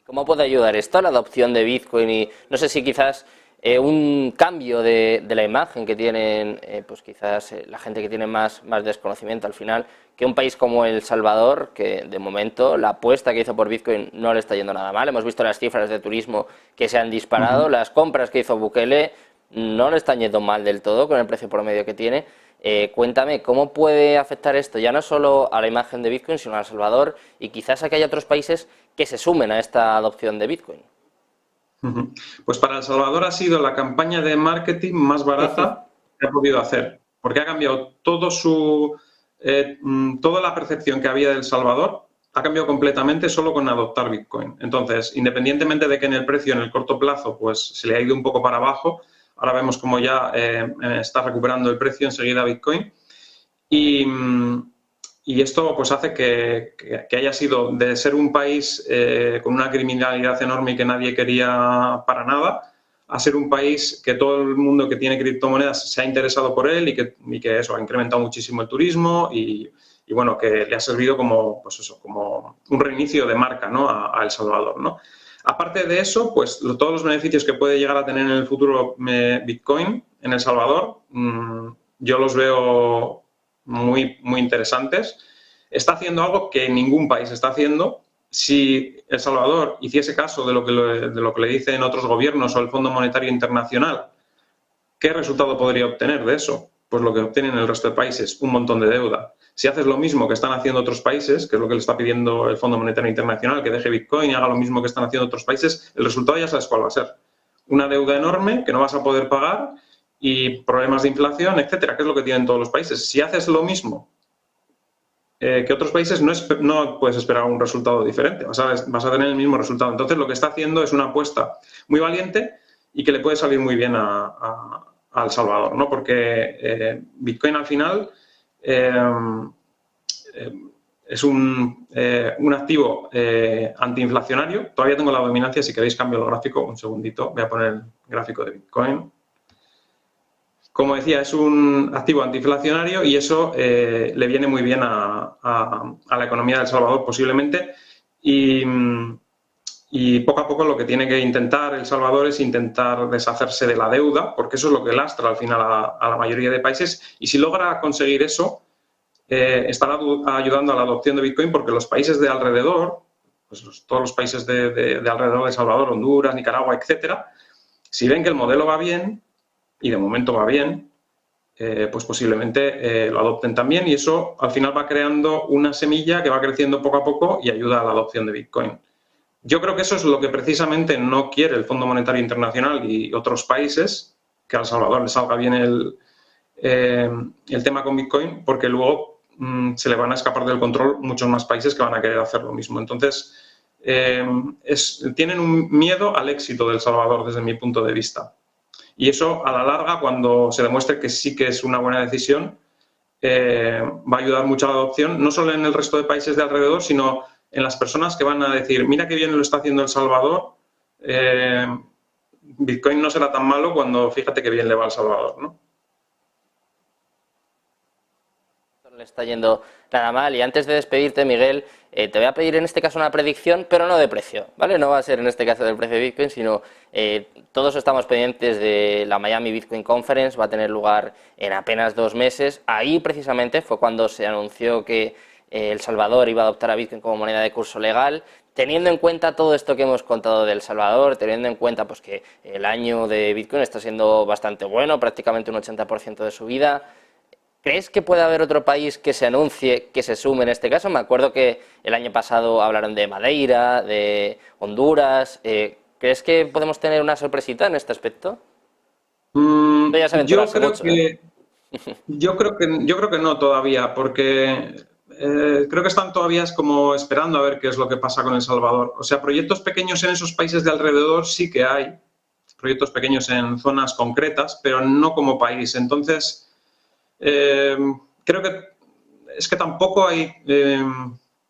¿Cómo puede ayudar esto a la adopción de Bitcoin? Y no sé si quizás un cambio de la imagen que tienen, pues quizás la gente que tiene más desconocimiento al final, que un país como El Salvador, que de momento la apuesta que hizo por Bitcoin no le está yendo nada mal. Hemos visto las cifras de turismo que se han disparado, las compras que hizo Bukele no le están yendo mal del todo con el precio promedio que tiene. Cuéntame, ¿cómo puede afectar esto ya no solo a la imagen de Bitcoin, sino a El Salvador y quizás a que haya otros países que se sumen a esta adopción de Bitcoin? Pues para El Salvador ha sido la campaña de marketing más barata que ha podido hacer, porque ha cambiado toda la percepción que había de El Salvador, ha cambiado completamente solo con adoptar Bitcoin. Entonces, independientemente de que en el precio en el corto plazo pues se le ha ido un poco para abajo, ahora vemos como ya está recuperando el precio enseguida Bitcoin, y esto pues hace que haya sido de ser un país con una criminalidad enorme y que nadie quería para nada, a ser un país que todo el mundo que tiene criptomonedas se ha interesado por él y que eso ha incrementado muchísimo el turismo y bueno, que le ha servido como, pues eso, como un reinicio de marca, ¿no? a El Salvador, ¿no? Aparte de eso, pues todos los beneficios que puede llegar a tener en el futuro Bitcoin en El Salvador, yo los veo muy, muy interesantes. Está haciendo algo que ningún país está haciendo. Si El Salvador hiciese caso de lo que le dicen otros gobiernos o el Fondo Monetario Internacional, ¿qué resultado podría obtener de eso? Pues lo que obtienen el resto de países, un montón de deuda. Si haces lo mismo que están haciendo otros países, que es lo que le está pidiendo el Fondo Monetario Internacional, que deje Bitcoin y haga lo mismo que están haciendo otros países, el resultado ya sabes cuál va a ser. Una deuda enorme que no vas a poder pagar y problemas de inflación, etcétera, que es lo que tienen todos los países. Si haces lo mismo que otros países, no puedes esperar un resultado diferente, vas a tener el mismo resultado. Entonces, lo que está haciendo es una apuesta muy valiente y que le puede salir muy bien a El Salvador, ¿no? Porque Bitcoin al final es un activo antiinflacionario. Todavía tengo la dominancia, si queréis cambio el gráfico, un segundito, voy a poner el gráfico de Bitcoin. Como decía, es un activo antiinflacionario y eso le viene muy bien a la economía de El Salvador posiblemente, y poco a poco lo que tiene que intentar El Salvador es intentar deshacerse de la deuda, porque eso es lo que lastra al final a la mayoría de países, y si logra conseguir eso, estará ayudando a la adopción de Bitcoin, porque los países de alrededor, pues todos los países de alrededor de El Salvador, Honduras, Nicaragua, etcétera, si ven que el modelo va bien, y de momento va bien, pues posiblemente lo adopten también, y eso al final va creando una semilla que va creciendo poco a poco y ayuda a la adopción de Bitcoin. Yo creo que eso es lo que precisamente no quiere el Fondo Monetario Internacional y otros países, que a El Salvador le salga bien el tema con Bitcoin, porque luego se le van a escapar del control muchos más países que van a querer hacer lo mismo. Entonces, tienen un miedo al éxito de El Salvador desde mi punto de vista. Y eso, a la larga, cuando se demuestre que sí que es una buena decisión, va a ayudar mucho a la adopción, no solo en el resto de países de alrededor, sino en las personas que van a decir, mira qué bien lo está haciendo El Salvador, Bitcoin no será tan malo cuando fíjate qué bien le va a El Salvador, ¿no? No le está yendo nada mal. Y antes de despedirte, Miguel, te voy a pedir en este caso una predicción, pero no de precio, ¿vale? No va a ser en este caso del precio de Bitcoin, sino todos estamos pendientes de la Miami Bitcoin Conference, va a tener lugar en apenas 2 meses. Ahí precisamente fue cuando se anunció que El Salvador iba a adoptar a Bitcoin como moneda de curso legal. Teniendo en cuenta todo esto que hemos contado de El Salvador, teniendo en cuenta pues, que el año de Bitcoin está siendo bastante bueno, prácticamente un 80% de subida, ¿crees que puede haber otro país que se anuncie, que se sume en este caso? Me acuerdo que el año pasado hablaron de Madeira, de Honduras. ¿Crees que podemos tener una sorpresita en este aspecto? Yo creo que no todavía, porque creo que están todavía como esperando a ver qué es lo que pasa con El Salvador. O sea, proyectos pequeños en esos países de alrededor sí que hay, proyectos pequeños en zonas concretas, pero no como país. Entonces, creo que es que tampoco hay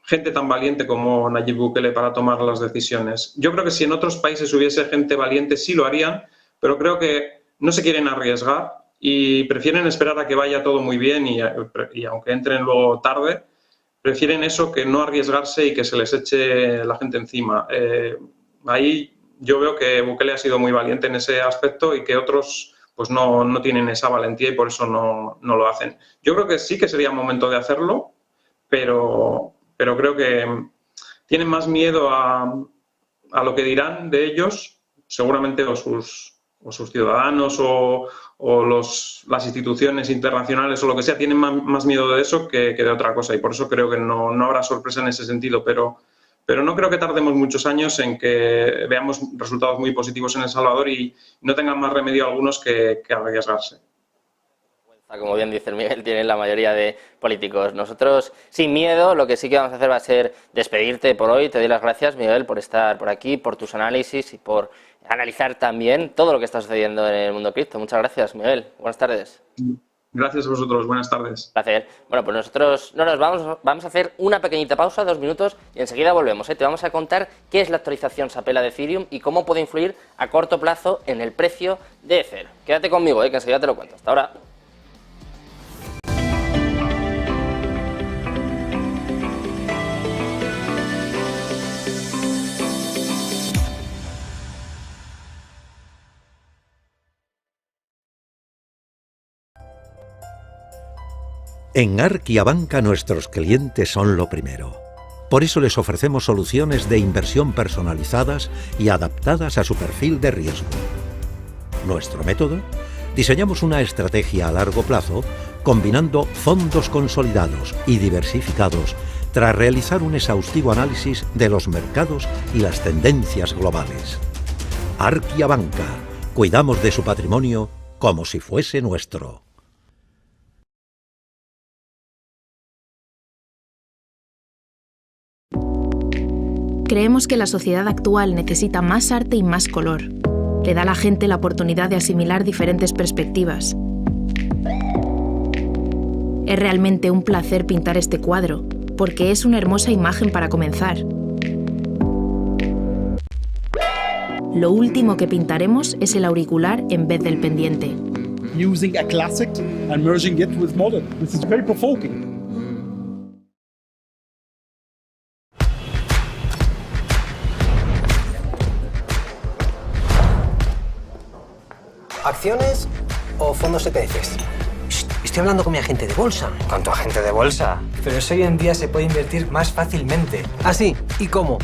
gente tan valiente como Nayib Bukele para tomar las decisiones. Yo creo que si en otros países hubiese gente valiente sí lo harían, pero creo que no se quieren arriesgar y prefieren esperar a que vaya todo muy bien y aunque entren luego tarde, prefieren eso que no arriesgarse y que se les eche la gente encima. Ahí yo veo que Bukele ha sido muy valiente en ese aspecto y que otros pues no tienen esa valentía y por eso no lo hacen. Yo creo que sí que sería momento de hacerlo, pero creo que tienen más miedo a lo que dirán de ellos, seguramente o sus ciudadanos o las instituciones internacionales o lo que sea, tienen más miedo de eso que de otra cosa y por eso creo que no habrá sorpresa en ese sentido, pero no creo que tardemos muchos años en que veamos resultados muy positivos en El Salvador y no tengan más remedio algunos que arriesgarse. Como bien dice el Miguel, tienen la mayoría de políticos. Nosotros, sin miedo, lo que sí que vamos a hacer va a ser despedirte por hoy. Te doy las gracias, Miguel, por estar por aquí, por tus análisis y por analizar también todo lo que está sucediendo en el mundo cripto. Muchas gracias, Miguel. Buenas tardes. Gracias a vosotros. Buenas tardes. Placer. Bueno, pues nosotros no nos vamos a hacer una pequeñita pausa, 2 minutos, y enseguida volvemos. Te vamos a contar qué es la actualización Sapela de Ethereum y cómo puede influir a corto plazo en el precio de Ether. Quédate conmigo, que enseguida te lo cuento. Hasta ahora. En Arkia Banca nuestros clientes son lo primero. Por eso les ofrecemos soluciones de inversión personalizadas y adaptadas a su perfil de riesgo. Nuestro método: diseñamos una estrategia a largo plazo combinando fondos consolidados y diversificados tras realizar un exhaustivo análisis de los mercados y las tendencias globales. Arkia Banca. Cuidamos de su patrimonio como si fuese nuestro. Creemos que la sociedad actual necesita más arte y más color. Le da a la gente la oportunidad de asimilar diferentes perspectivas. Es realmente un placer pintar este cuadro, porque es una hermosa imagen para comenzar. Lo último que pintaremos es el auricular en vez del pendiente. Using a classic and merging it with modern. This is very provoking. ¿Acciones o fondos ETFs? Estoy hablando con mi agente de bolsa. ¿Con tu agente de bolsa? Pero eso hoy en día se puede invertir más fácilmente. ¿Ah, sí? ¿Y cómo?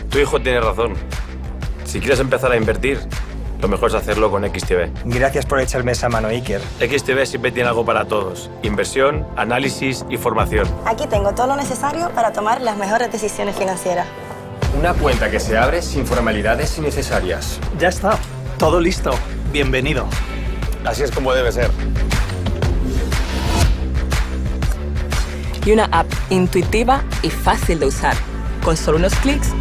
Tu hijo tiene razón. Si quieres empezar a invertir, lo mejor es hacerlo con XTB. Gracias por echarme esa mano, Iker. XTB siempre tiene algo para todos. Inversión, análisis y formación. Aquí tengo todo lo necesario para tomar las mejores decisiones financieras. Una cuenta que se abre sin formalidades innecesarias. Ya está. Todo listo. Bienvenido. Así es como debe ser. Y una app intuitiva y fácil de usar. Con solo unos clics,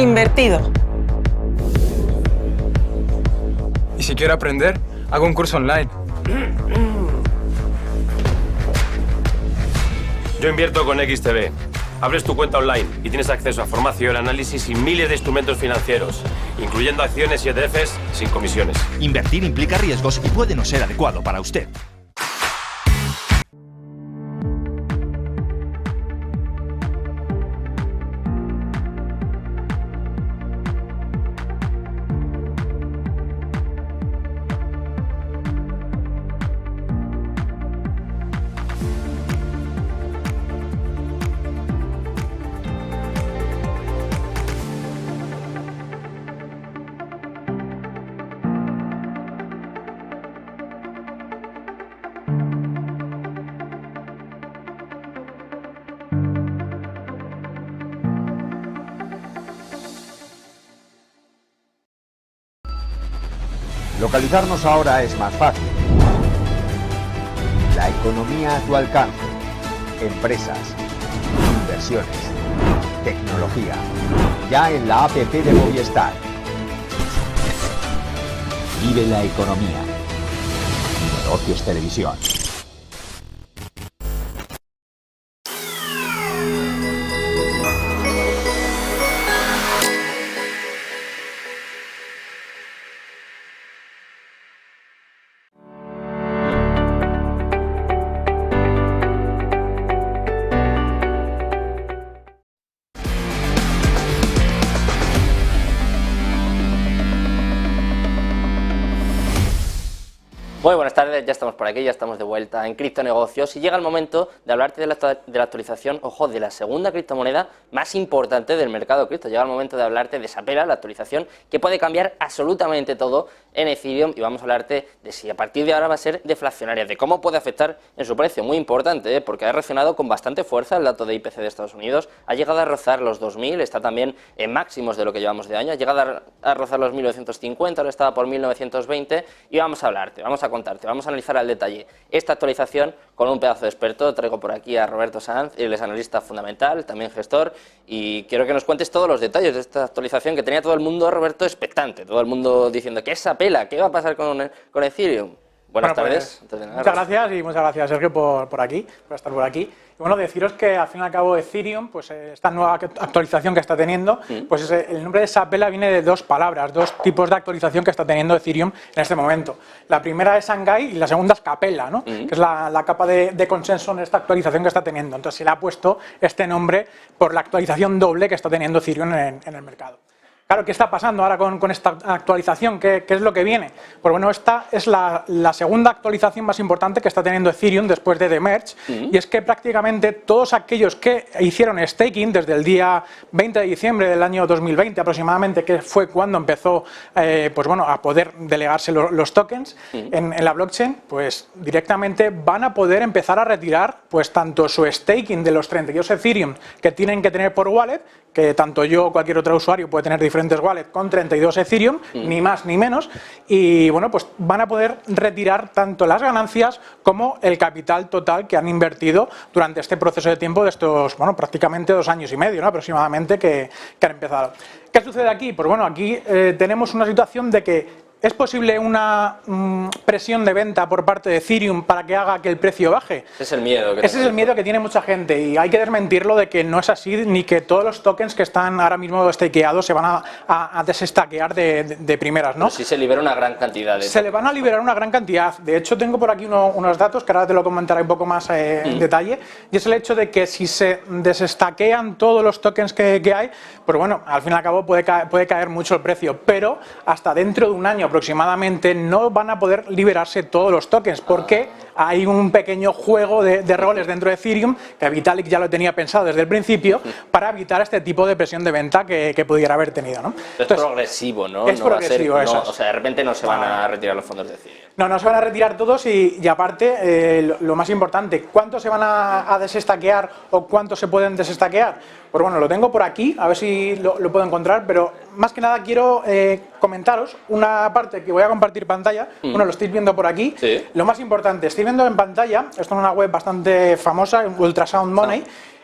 Invertido. Y si quiero aprender, hago un curso online. Yo invierto con XTB. Abres tu cuenta online y tienes acceso a formación, análisis y miles de instrumentos financieros, incluyendo acciones y ETFs sin comisiones. Invertir implica riesgos y puede no ser adecuado para usted. Localizarnos ahora es más fácil. La economía a tu alcance. Empresas. Inversiones. Tecnología. Ya en la app de Movistar. Vive la economía. Negocios Televisión. Muy buenas tardes, ya estamos por aquí, ya estamos de vuelta en Criptonegocios y llega el momento de hablarte de la actualización, ojo, de la segunda criptomoneda más importante del mercado cripto. Llega el momento de hablarte de Sapela, la actualización que puede cambiar absolutamente todo en Ethereum, y vamos a hablarte de si a partir de ahora va a ser deflacionaria, de cómo puede afectar en su precio. Muy importante, porque ha reaccionado con bastante fuerza el dato de IPC de Estados Unidos, ha llegado a rozar los 2.000, está también en máximos de lo que llevamos de año, ha llegado a rozar los 1.950, ahora estaba por 1.920, y vamos a hablarte, vamos a contarte, vamos a analizar al detalle esta actualización con un pedazo de experto. Traigo por aquí a Roberto Sanz, él es analista fundamental, también gestor, y quiero que nos cuentes todos los detalles de esta actualización que tenía todo el mundo, Roberto, expectante, todo el mundo diciendo que es Sapela, ¿qué va a pasar con Ethereum? Buenas tardes. Muchas gracias y muchas gracias, Sergio, por estar por aquí. Y bueno, deciros que al fin y al cabo Ethereum, pues esta nueva actualización que está teniendo, pues el nombre de Sapela viene de dos palabras, dos tipos de actualización que está teniendo Ethereum en este momento. La primera es Shanghai y la segunda es Capella, ¿no? Que es la capa de consenso en esta actualización que está teniendo. Entonces se le ha puesto este nombre por la actualización doble que está teniendo Ethereum en el mercado. Claro, ¿qué está pasando ahora con esta actualización? ¿Qué es lo que viene? Pues bueno, esta es la segunda actualización más importante que está teniendo Ethereum después de The Merge, y es que prácticamente todos aquellos que hicieron staking desde el día 20 de diciembre del año 2020 aproximadamente, que fue cuando empezó pues bueno, a poder delegarse los tokens en la blockchain, pues directamente van a poder empezar a retirar pues tanto su staking de los 32 Ethereum que tienen que tener por wallet, que tanto yo o cualquier otro usuario puede tener diferentes wallets con 32 Ethereum, ni más ni menos, y bueno, pues van a poder retirar tanto las ganancias como el capital total que han invertido durante este proceso de tiempo de estos, bueno, prácticamente 2 años y medio, ¿no? Aproximadamente que han empezado. ¿Qué sucede aquí? Pues bueno, aquí tenemos una situación de que ¿es posible una presión de venta por parte de Ethereum para que haga que el precio baje? Ese es el miedo. Ese es el miedo que tiene mucha gente, y hay que desmentirlo de que no es así, ni que todos los tokens que están ahora mismo stakeados se van a desestaquear de primeras, ¿no? Pero sí se libera una gran cantidad de... Se le van a liberar una gran cantidad. De hecho, tengo por aquí unos datos que ahora te lo comentaré un poco más en detalle, y es el hecho de que si se desestaquean todos los tokens que hay, pues bueno, al fin y al cabo puede caer mucho el precio, pero hasta dentro de un año aproximadamente no van a poder liberarse todos los tokens, porque hay un pequeño juego de roles dentro de Ethereum, que Vitalik ya lo tenía pensado desde el principio, para evitar este tipo de presión de venta que pudiera haber tenido, ¿no? Es progresivo, ¿no? Es progresivo, eso. O sea, de repente no se van a retirar los fondos de Ethereum. No se van a retirar todos, y aparte, lo más importante, ¿cuántos se van a desestaquear o cuántos se pueden desestaquear? Pues bueno, lo tengo por aquí, a ver si lo puedo encontrar, pero más que nada quiero comentaros una parte que voy a compartir pantalla. Bueno, lo estáis viendo por aquí. Sí. Lo más importante, estoy viendo en pantalla, esto es una web bastante famosa, Ultrasound Money,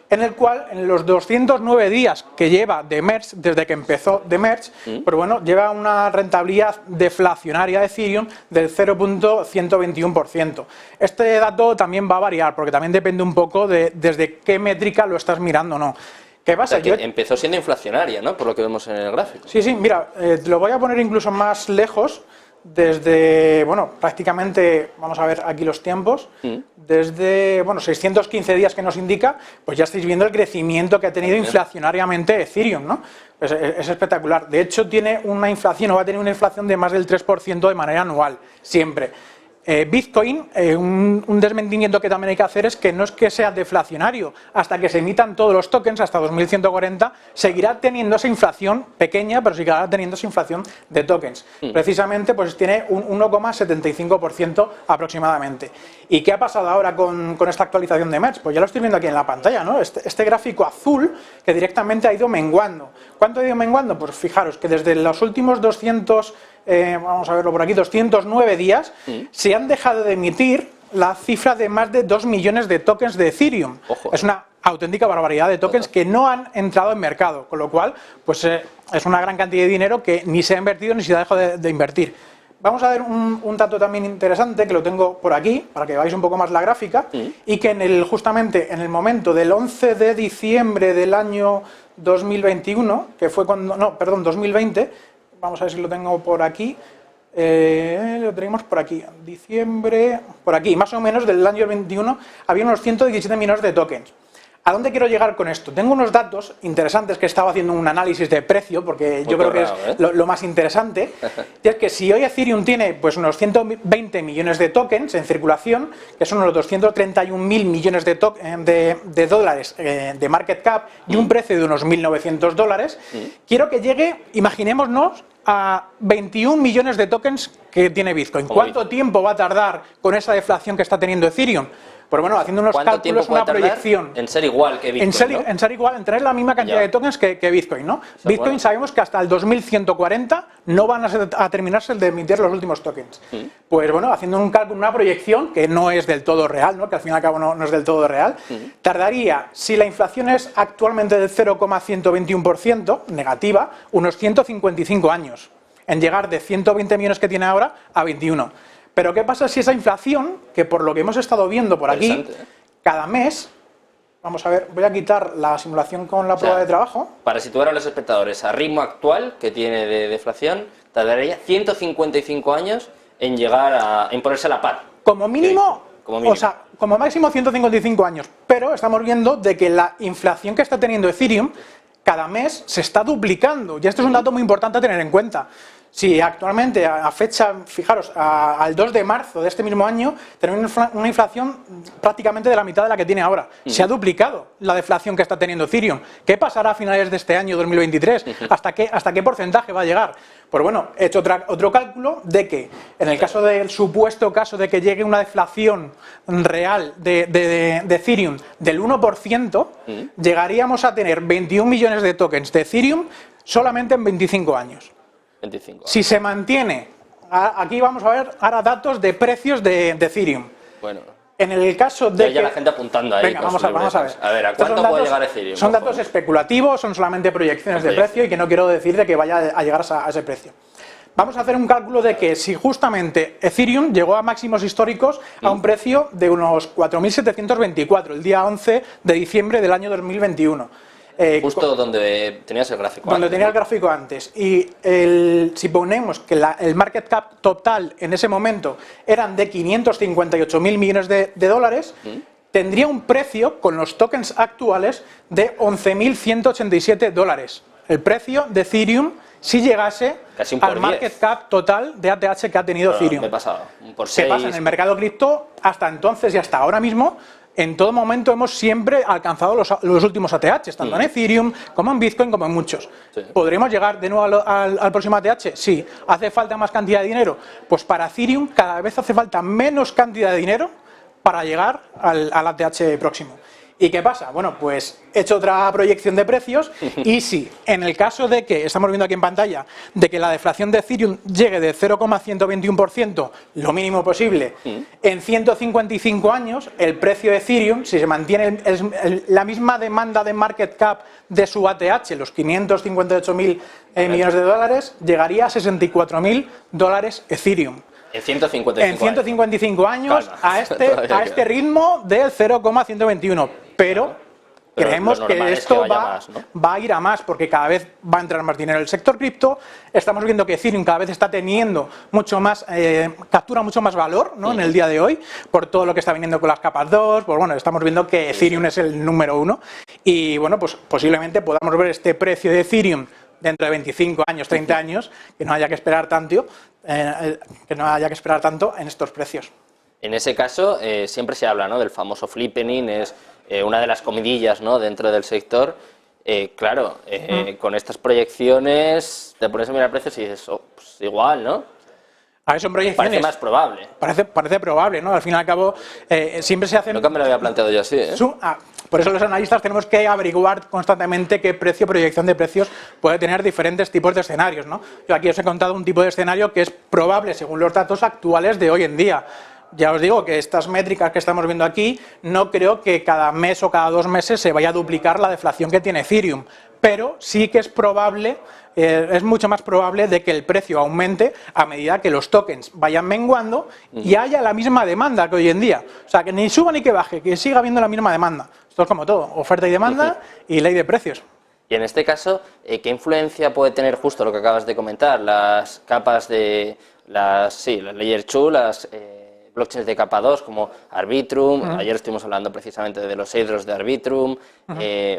en el cual en los 209 días que lleva de Merge, desde que empezó de Merge, pues bueno, lleva una rentabilidad deflacionaria de Ethereum del 0.121%. Este dato también va a variar, porque también depende un poco de desde qué métrica lo estás mirando o no. ¿Qué pasa? O sea, que empezó siendo inflacionaria, ¿no? Por lo que vemos en el gráfico. Sí, sí, mira, te lo voy a poner incluso más lejos, desde, bueno, prácticamente, vamos a ver aquí los tiempos, desde, bueno, 615 días que nos indica, pues ya estáis viendo el crecimiento que ha tenido inflacionariamente Ethereum, ¿no? Pues es espectacular. De hecho, tiene una inflación, o va a tener una inflación de más del 3% de manera anual, siempre. Bitcoin, un desmentimiento que también hay que hacer es que no es que sea deflacionario, hasta que se emitan todos los tokens, hasta 2140, seguirá teniendo esa inflación pequeña, pero seguirá teniendo esa inflación de tokens. Precisamente, pues tiene un 1,75% aproximadamente. ¿Y qué ha pasado ahora con esta actualización de Merge? Pues ya lo estoy viendo aquí en la pantalla, ¿no? Este gráfico azul que directamente ha ido menguando. ¿Cuánto ha ido menguando? Pues fijaros que desde los últimos 200... vamos a verlo por aquí, 209 días, se han dejado de emitir la cifra de más de 2 millones de tokens de Ethereum. Ojo. Es una auténtica barbaridad de tokens que no han entrado en mercado, con lo cual pues es una gran cantidad de dinero que ni se ha invertido ni se ha dejado de invertir. Vamos a ver un dato también interesante que lo tengo por aquí, para que veáis un poco más la gráfica, y que justamente en el momento del 11 de diciembre del año 2021, que fue cuando, no, perdón, 2020, vamos a ver si lo tengo por aquí, lo tenemos por aquí, diciembre, por aquí, más o menos del año 21, había unos 117 millones de tokens. ¿A dónde quiero llegar con esto? Tengo unos datos interesantes que estaba haciendo un análisis de precio, porque yo creo que es lo más interesante, y es que si hoy Ethereum tiene pues unos 120 millones de tokens en circulación, que son unos 231.000 millones de dólares de market cap y un precio de unos $1.900, quiero que llegue, imaginémonos, a 21 millones de tokens que tiene Bitcoin. ¿Cuánto tiempo va a tardar con esa deflación que está teniendo Ethereum? Pues bueno, haciendo unos cálculos, una proyección. En ser igual que Bitcoin, en ser igual, en tener la misma cantidad de tokens que Bitcoin, ¿no? Bitcoin sabemos que hasta el 2140 no van a terminarse de emitir los últimos tokens. Pues bueno, haciendo un cálculo, una proyección que no es del todo real, ¿no? Que al fin y al cabo no es del todo real, tardaría, si la inflación es actualmente del 0,121% negativa, unos 155 años en llegar de 120 millones que tiene ahora a 21. Pero ¿qué pasa si esa inflación, que por lo que hemos estado viendo por aquí, cada mes, vamos a ver, voy a quitar la simulación con la prueba de trabajo. Para situar a los espectadores, a ritmo actual que tiene de deflación, tardaría 155 años en llegar a ponerse a la par. Como mínimo, o sea, como máximo 155 años, pero estamos viendo de que la inflación que está teniendo Ethereum cada mes se está duplicando, y esto es un dato muy importante a tener en cuenta. Si actualmente a fecha, fijaros, al 2 de marzo de este mismo año, tenemos una inflación prácticamente de la mitad de la que tiene ahora. Se ha duplicado la deflación que está teniendo Ethereum. ¿Qué pasará a finales de este año 2023? ¿Hasta qué porcentaje va a llegar? Pues bueno, he hecho otro cálculo de que, en el caso del supuesto caso de que llegue una deflación real de Ethereum del 1%, llegaríamos a tener 21 millones de tokens de Ethereum solamente en 25 años. 25. Si se mantiene, aquí vamos a ver ahora datos de precios de Ethereum. Bueno. En el caso de ya la gente apuntando ahí. Venga, vamos a ver. A ver, ¿a cuánto puede llegar Ethereum? Son datos especulativos, son solamente proyecciones de precio y que no quiero decir de que vaya a llegar a ese precio. Vamos a hacer un cálculo de que si justamente Ethereum llegó a máximos históricos a un precio de unos 4.724 el día 11 de diciembre del año 2021. Justo donde tenías el gráfico antes. Tenía el gráfico antes. Y si ponemos que el market cap total en ese momento eran de 558.000 millones de dólares, tendría un precio con los tokens actuales de 11.187 dólares. El precio de Ethereum si llegase al market cap total de ATH que ha tenido Ethereum. Me he pasado. Por 6. ¿Qué pasa? En el mercado cripto, hasta entonces y hasta ahora mismo, en todo momento hemos siempre alcanzado los últimos ATH, tanto en Ethereum como en Bitcoin, como en muchos. ¿Podremos llegar de nuevo al próximo ATH? Sí. ¿Hace falta más cantidad de dinero? Pues para Ethereum cada vez hace falta menos cantidad de dinero para llegar al ATH próximo. ¿Y qué pasa? Bueno, pues he hecho otra proyección de precios y si en el caso de que, estamos viendo aquí en pantalla, de que la deflación de Ethereum llegue de 0,121%, lo mínimo posible, en 155 años, el precio de Ethereum, si se mantiene la misma demanda de market cap de su ATH, los 558.000 millones de dólares, llegaría a 64.000 Ethereum. En 155 En 155 años Calma. a este ritmo del 0,121. Pero creemos que esto va a ir a más, porque cada vez va a entrar más dinero en el sector cripto. Estamos viendo que Ethereum cada vez está teniendo mucho más, captura mucho más valor, ¿no? En el día de hoy, por todo lo que está viniendo con las capas 2. Pues bueno, estamos viendo que Ethereum es el número 1. Y bueno, pues posiblemente podamos ver este precio de Ethereum dentro de 25 años, 30 años, que no haya que esperar tanto, en estos precios. En ese caso, siempre se habla, ¿no?, del famoso flippening, es una de las comidillas, ¿no?, dentro del sector. Claro, con estas proyecciones te pones a mirar precios y dices, pues igual, ¿no? A ver, son proyecciones. Parece más probable. Parece probable, ¿no? Al fin y al cabo, siempre se hacen... Nunca me lo había planteado yo así, ¿eh? Por eso los analistas tenemos que averiguar constantemente qué proyección de precios puede tener diferentes tipos de escenarios, ¿no? Yo aquí os he contado un tipo de escenario que es probable según los datos actuales de hoy en día. Ya os digo que estas métricas que estamos viendo aquí, no creo que cada mes o cada 2 meses se vaya a duplicar la deflación que tiene Ethereum, pero sí que es probable, es mucho más probable de que el precio aumente a medida que los tokens vayan menguando y haya la misma demanda que hoy en día. O sea, que ni suba ni que baje, que siga habiendo la misma demanda. Esto es como todo, oferta y demanda y ley de precios. Y en este caso, ¿qué influencia puede tener justo lo que acabas de comentar? Las capas de las Layer 2, las blockchains de capa 2 como Arbitrum, ayer estuvimos hablando precisamente de los airdrops de Arbitrum,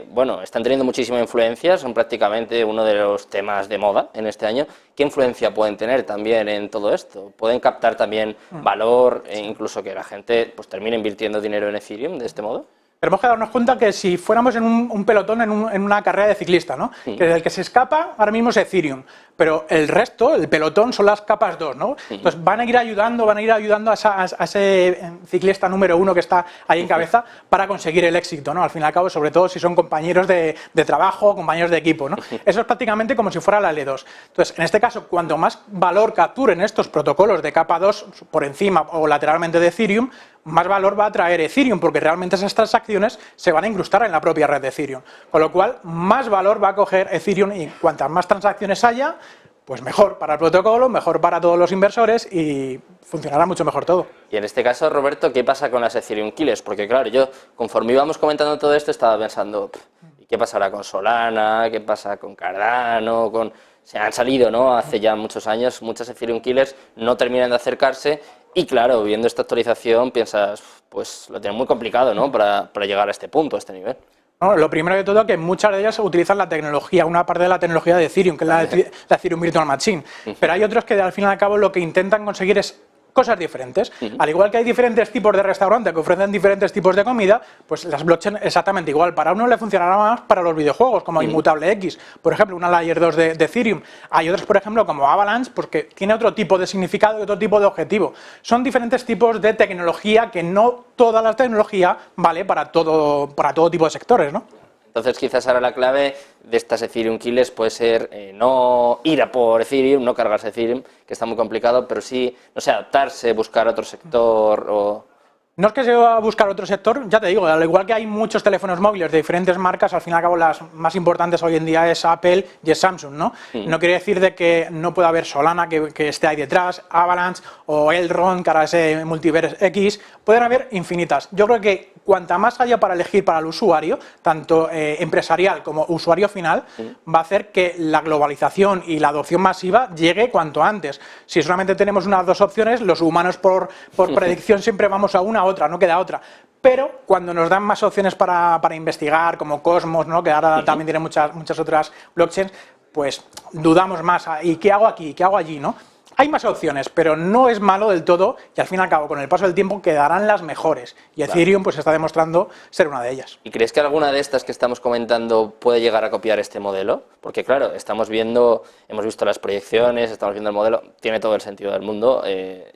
bueno, están teniendo muchísima influencia, son prácticamente uno de los temas de moda en este año. ¿Qué influencia pueden tener también en todo esto? ¿Pueden captar también valor e incluso que la gente pues termine invirtiendo dinero en Ethereum de este modo? Tenemos que darnos cuenta que si fuéramos en un pelotón, en una carrera de ciclista, ¿no? Que el que se escapa ahora mismo es Ethereum, pero el resto, el pelotón, son las capas 2, ¿no? Entonces van a ir ayudando a ese ciclista número 1 que está ahí en cabeza para conseguir el éxito, ¿no? Al fin y al cabo, sobre todo si son compañeros de trabajo, compañeros de equipo, ¿no? Eso es prácticamente como si fuera la L2. Entonces, en este caso, cuanto más valor capturen estos protocolos de capa 2 por encima o lateralmente de Ethereum, más valor va a traer Ethereum, porque realmente esas transacciones se van a incrustar en la propia red de Ethereum. Con lo cual, más valor va a coger Ethereum y cuantas más transacciones haya, pues mejor para el protocolo, mejor para todos los inversores y funcionará mucho mejor todo. Y en este caso, Roberto, ¿qué pasa con las Ethereum Killers? Porque claro, yo conforme íbamos comentando todo esto estaba pensando, ¿qué pasará con Solana? ¿Qué pasa con Cardano? Se han salido, ¿no?, hace ya muchos años, muchas Ethereum Killers no terminan de acercarse. Y claro, viendo esta actualización piensas, pues lo tienen muy complicado, ¿no?, para llegar a este punto, a este nivel. No, lo primero de todo que muchas de ellas utilizan la tecnología, una parte de la tecnología de Ethereum, que es la Ethereum Virtual Machine. Pero hay otros que al fin y al cabo lo que intentan conseguir es cosas diferentes. Al igual que hay diferentes tipos de restaurantes que ofrecen diferentes tipos de comida, pues las blockchain exactamente igual. Para uno le funcionará más para los videojuegos, como Inmutable X, por ejemplo, una Layer 2 de Ethereum. Hay otros, por ejemplo, como Avalanche, porque tiene otro tipo de significado y otro tipo de objetivo. Son diferentes tipos de tecnología que no toda la tecnología vale para todo tipo de sectores, ¿no? Entonces quizás ahora la clave de estas Ethereum Killers puede ser no ir a por Ethereum, no cargarse Ethereum, que está muy complicado, pero sí, no sé, adaptarse, buscar otro sector o... No es que se va a buscar otro sector, ya te digo, al igual que hay muchos teléfonos móviles de diferentes marcas, al fin y al cabo las más importantes hoy en día es Apple y es Samsung, ¿no? No quiere decir de que no pueda haber Solana que esté ahí detrás, Avalanche o Elrond, que ahora es Multiverse X, pueden haber infinitas. Yo creo que cuanta más haya para elegir para el usuario, tanto empresarial como usuario final, va a hacer que la globalización y la adopción masiva llegue cuanto antes. Si solamente tenemos unas dos opciones, los humanos por predicción siempre vamos a una, otra, no queda otra. Pero cuando nos dan más opciones para investigar, como Cosmos, ¿no?, que ahora también tiene muchas otras blockchains, pues dudamos más. ¿Y qué hago aquí? ¿Qué hago allí? ¿No? hay más opciones, pero no es malo del todo y al fin y al cabo con el paso del tiempo quedarán las mejores y Ethereum pues está demostrando ser una de ellas. ¿Y crees que alguna de estas que estamos comentando puede llegar a copiar este modelo? Porque claro, hemos visto las proyecciones, estamos viendo el modelo, tiene todo el sentido del mundo,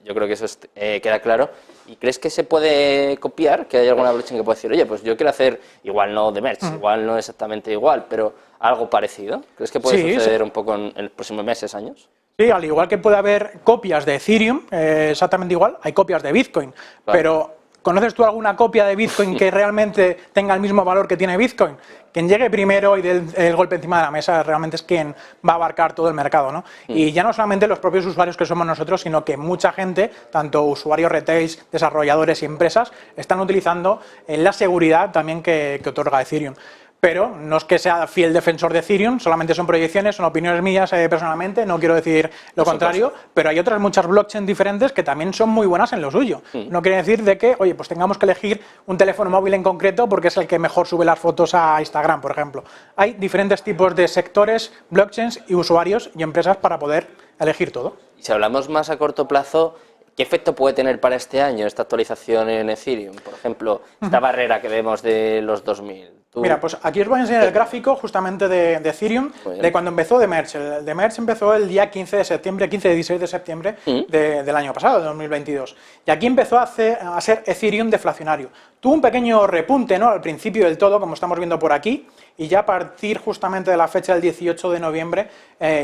yo creo que eso queda claro. ¿Y crees que se puede copiar? ¿Que hay alguna blockchain que puede decir, oye, pues yo quiero hacer, igual no de Merge, igual no exactamente igual, pero algo parecido? ¿Crees que puede suceder un poco en los próximos meses, años? Sí, al igual que puede haber copias de Ethereum, exactamente igual, hay copias de Bitcoin, pero ¿conoces tú alguna copia de Bitcoin que realmente tenga el mismo valor que tiene Bitcoin? Quien llegue primero y dé el golpe encima de la mesa realmente es quien va a abarcar todo el mercado, ¿no? Y ya no solamente los propios usuarios que somos nosotros, sino que mucha gente, tanto usuarios retail, desarrolladores y empresas, están utilizando la seguridad también que otorga Ethereum. Pero no es que sea fiel defensor de Ethereum, solamente son proyecciones, son opiniones mías personalmente, no quiero decir lo contrario, pero hay otras muchas blockchains diferentes que también son muy buenas en lo suyo. No quiere decir de que, oye, pues tengamos que elegir un teléfono móvil en concreto porque es el que mejor sube las fotos a Instagram, por ejemplo. Hay diferentes tipos de sectores, blockchains y usuarios y empresas para poder elegir todo. Y si hablamos más a corto plazo, ¿qué efecto puede tener para este año esta actualización en Ethereum? Por ejemplo, esta barrera que vemos de los 2000. Mira, pues aquí os voy a enseñar el gráfico justamente de Ethereum, de cuando empezó The Merge. El The Merge empezó el día 15 de septiembre, 15-16 de septiembre del año pasado, de 2022. Y aquí empezó a ser Ethereum deflacionario. Tuvo un pequeño repunte, ¿no?, al principio del todo, como estamos viendo por aquí, y ya a partir justamente de la fecha del 18 de noviembre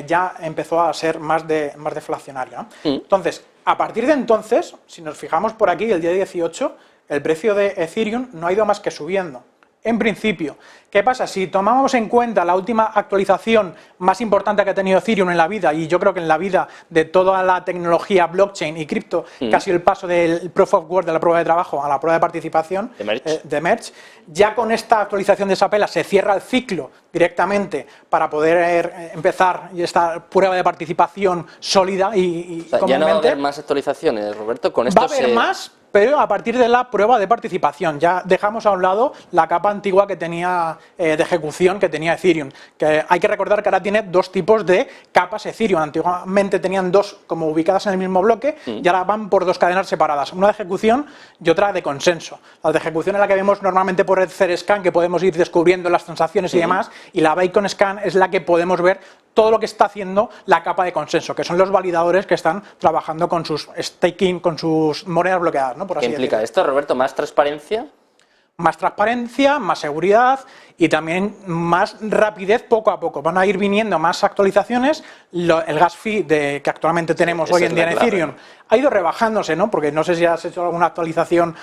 ya empezó a ser más deflacionario, ¿no? Entonces, a partir de entonces, si nos fijamos por aquí, el día 18, el precio de Ethereum no ha ido más que subiendo. En principio, ¿qué pasa? Si tomamos en cuenta la última actualización más importante que ha tenido Ethereum en la vida, y yo creo que en la vida de toda la tecnología blockchain y cripto, que ha sido el paso del Proof of Work, de la prueba de trabajo, a la prueba de participación, de Merge, ya con esta actualización de Sapela se cierra el ciclo directamente para poder empezar esta prueba de participación sólida y o sea, ya no va a haber más actualizaciones, Roberto, con esto va a haber más, pero a partir de la prueba de participación. Ya dejamos a un lado la capa antigua que tenía de ejecución que tenía Ethereum, que hay que recordar que ahora tiene dos tipos de capas Ethereum. Antiguamente tenían dos como ubicadas en el mismo bloque y ahora van por dos cadenas separadas, una de ejecución y otra de consenso. La de ejecución es la que vemos normalmente por Etherscan, que podemos ir descubriendo las transacciones y demás, y la Bacon Scan es la que podemos ver todo lo que está haciendo la capa de consenso, que son los validadores que están trabajando con sus staking, con sus monedas bloqueadas, ¿no? Por así ¿Qué implica decirlo. esto, Roberto? ¿Más transparencia? Más transparencia, más seguridad y también más rapidez poco a poco. Van a ir viniendo más actualizaciones. El gas fee que actualmente tenemos hoy en día en Ethereum ha ido rebajándose, ¿no? Porque no sé si has hecho alguna actualización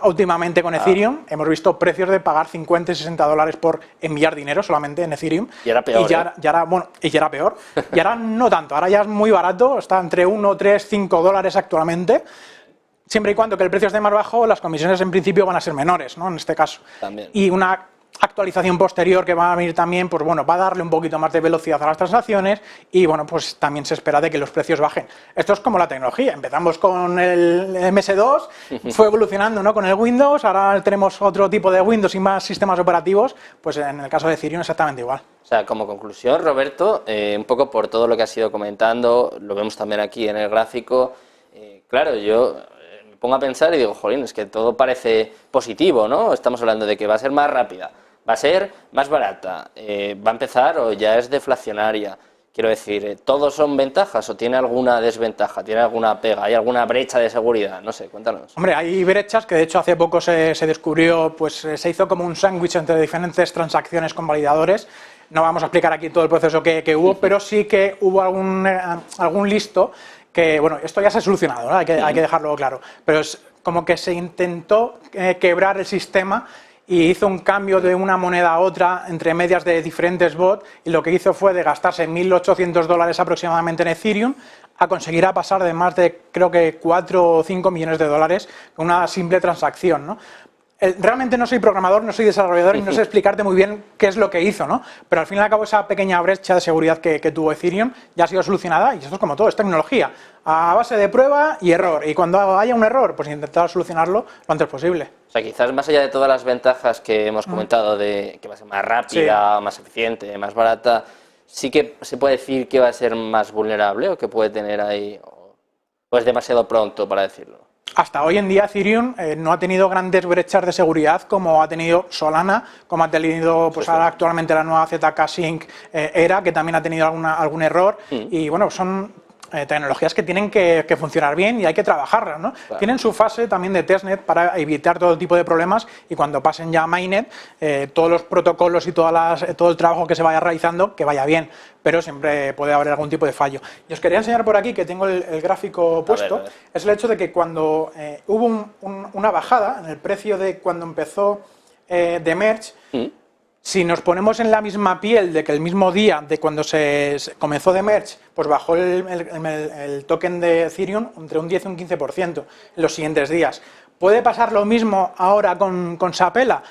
últimamente con Ethereum. Hemos visto precios de pagar 50 y 60 dólares por enviar dinero solamente en Ethereum. Y era peor. Y ya era peor. Y ahora no tanto. Ahora ya es muy barato. Está entre 1, 3, 5 dólares actualmente. Siempre y cuando que el precio esté más bajo, las comisiones en principio van a ser menores, ¿no? En este caso. También. Y una actualización posterior que va a venir también, pues bueno, va a darle un poquito más de velocidad a las transacciones y bueno, pues también se espera de que los precios bajen. Esto es como la tecnología. Empezamos con el MS2, fue evolucionando, ¿no?, con el Windows, ahora tenemos otro tipo de Windows y más sistemas operativos, pues en el caso de Ethereum exactamente igual. O sea, como conclusión, Roberto, un poco por todo lo que has ido comentando, lo vemos también aquí en el gráfico, claro, yo me pongo a pensar y digo, jolín, es que todo parece positivo, ¿no? Estamos hablando de que va a ser más rápida, va a ser más barata, va a empezar o ya es deflacionaria. Quiero decir, ¿todos son ventajas o tiene alguna desventaja? ¿Tiene alguna pega? ¿Hay alguna brecha de seguridad? No sé, cuéntanos. Hombre, hay brechas que de hecho hace poco se descubrió, pues se hizo como un sándwich entre diferentes transacciones con validadores. No vamos a explicar aquí todo el proceso que hubo, pero sí que hubo algún listo que, bueno, esto ya se ha solucionado, ¿no? Hay que dejarlo claro, pero es como que se intentó quebrar el sistema y hizo un cambio de una moneda a otra entre medias de diferentes bots y lo que hizo fue de gastarse 1.800 dólares aproximadamente en Ethereum a conseguir pasar de más de, creo que 4 o 5 millones de dólares con una simple transacción, ¿no? Realmente no soy programador, no soy desarrollador y no sé explicarte muy bien qué es lo que hizo, ¿no? Pero al fin y al cabo esa pequeña brecha de seguridad que tuvo Ethereum ya ha sido solucionada y esto es como todo, es tecnología, a base de prueba y error. Y cuando haya un error, pues intentar solucionarlo lo antes posible. O sea, quizás más allá de todas las ventajas que hemos comentado de que va a ser más rápida, más eficiente, más barata, sí que se puede decir que va a ser más vulnerable o que puede tener ahí, o es demasiado pronto para decirlo. Hasta hoy en día Ethereum no ha tenido grandes brechas de seguridad como ha tenido Solana, como ha tenido pues ahora actualmente la nueva ZK Sync Era, que también ha tenido algún error, y bueno, son tecnologías que tienen que funcionar bien y hay que trabajarlas, ¿no? Claro. Tienen su fase también de testnet para evitar todo tipo de problemas, y cuando pasen ya a mainnet, todos los protocolos y todo el trabajo que se vaya realizando, que vaya bien, pero siempre puede haber algún tipo de fallo. Y os quería enseñar por aquí, que tengo el gráfico puesto, a ver. Es el hecho de que cuando hubo una bajada en el precio de cuando empezó de Merge, si nos ponemos en la misma piel de que el mismo día de cuando se comenzó de Merge, pues bajó el token de Ethereum entre un 10 y un 15% en los siguientes días. ¿Puede pasar lo mismo ahora con Sapela?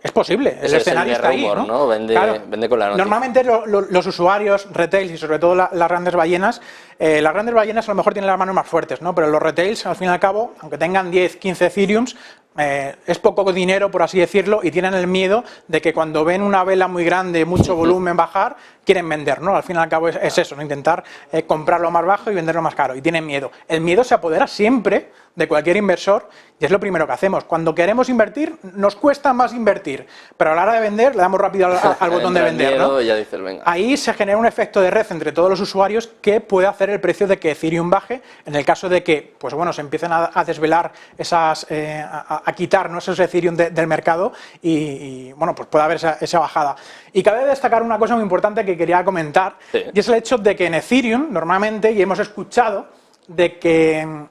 Es posible, el escenario está ahí, ¿no? Vende con la noticia. Normalmente los usuarios retail y sobre todo las grandes ballenas a lo mejor tienen las manos más fuertes, ¿no? Pero los retails, al fin y al cabo, aunque tengan 10, 15 Ethereums, es poco dinero, por así decirlo, y tienen el miedo de que cuando ven una vela muy grande, mucho volumen bajar, quieren vender, ¿no? Al fin y al cabo es eso, ¿no? Intentar comprarlo más bajo y venderlo más caro, y tienen miedo. El miedo se apodera siempre de cualquier inversor y es lo primero que hacemos. Cuando queremos invertir, nos cuesta más invertir, pero a la hora de vender, le damos rápido al botón de vender, ¿no? Ya dices, venga. Ahí se genera un efecto de red entre todos los usuarios que puede hacer el precio de que Ethereum baje, en el caso de que, pues bueno, se empiecen a desvelar esas, a quitar, ¿no?, esos Ethereum del mercado y bueno, pues puede haber esa bajada. Y cabe destacar una cosa muy importante que quería comentar, y es el hecho de que en Ethereum, normalmente, y hemos escuchado, de que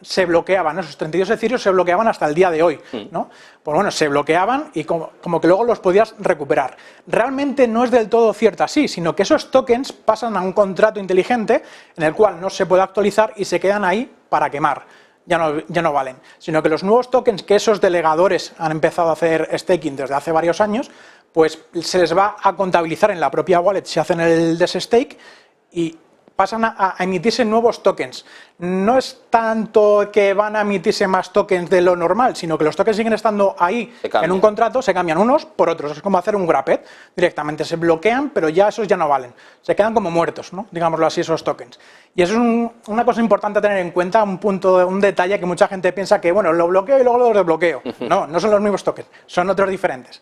se bloqueaban, ¿no? Esos 32 Ethereum se bloqueaban hasta el día de hoy, ¿no? Pues bueno, se bloqueaban y como que luego los podías recuperar. Realmente no es del todo cierto así, sino que esos tokens pasan a un contrato inteligente en el cual no se puede actualizar y se quedan ahí para quemar. Ya no valen, sino que los nuevos tokens que esos delegadores han empezado a hacer staking desde hace varios años, pues se les va a contabilizar en la propia wallet si hacen el desstake y pasan a emitirse nuevos tokens. No es tanto que van a emitirse más tokens de lo normal, sino que los tokens siguen estando ahí en un contrato, se cambian unos por otros. Es como hacer un wrapped, directamente se bloquean, pero ya esos ya no valen. Se quedan como muertos, ¿no? Digámoslo así, esos tokens. Y eso es una cosa importante a tener en cuenta, un detalle que mucha gente piensa que, bueno, lo bloqueo y luego lo desbloqueo. No son los mismos tokens, son otros diferentes.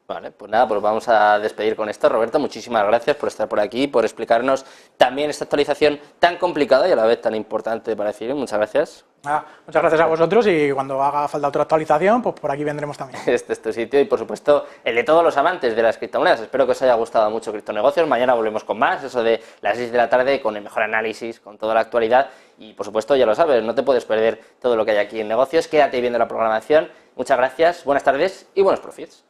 Vale, pues nada, pues vamos a despedir con esto. Roberto, muchísimas gracias por estar por aquí, por explicarnos también esta actualización tan complicada y a la vez tan importante para Ethereum. Muchas gracias. Muchas gracias a vosotros y cuando haga falta otra actualización, pues por aquí vendremos también. Este es tu sitio y por supuesto el de todos los amantes de las criptomonedas. Espero que os haya gustado mucho Criptonegocios. Mañana volvemos con más, eso de las 6 de la tarde, con el mejor análisis, con toda la actualidad y por supuesto, ya lo sabes, no te puedes perder todo lo que hay aquí en negocios. Quédate viendo la programación. Muchas gracias, buenas tardes y buenos profits.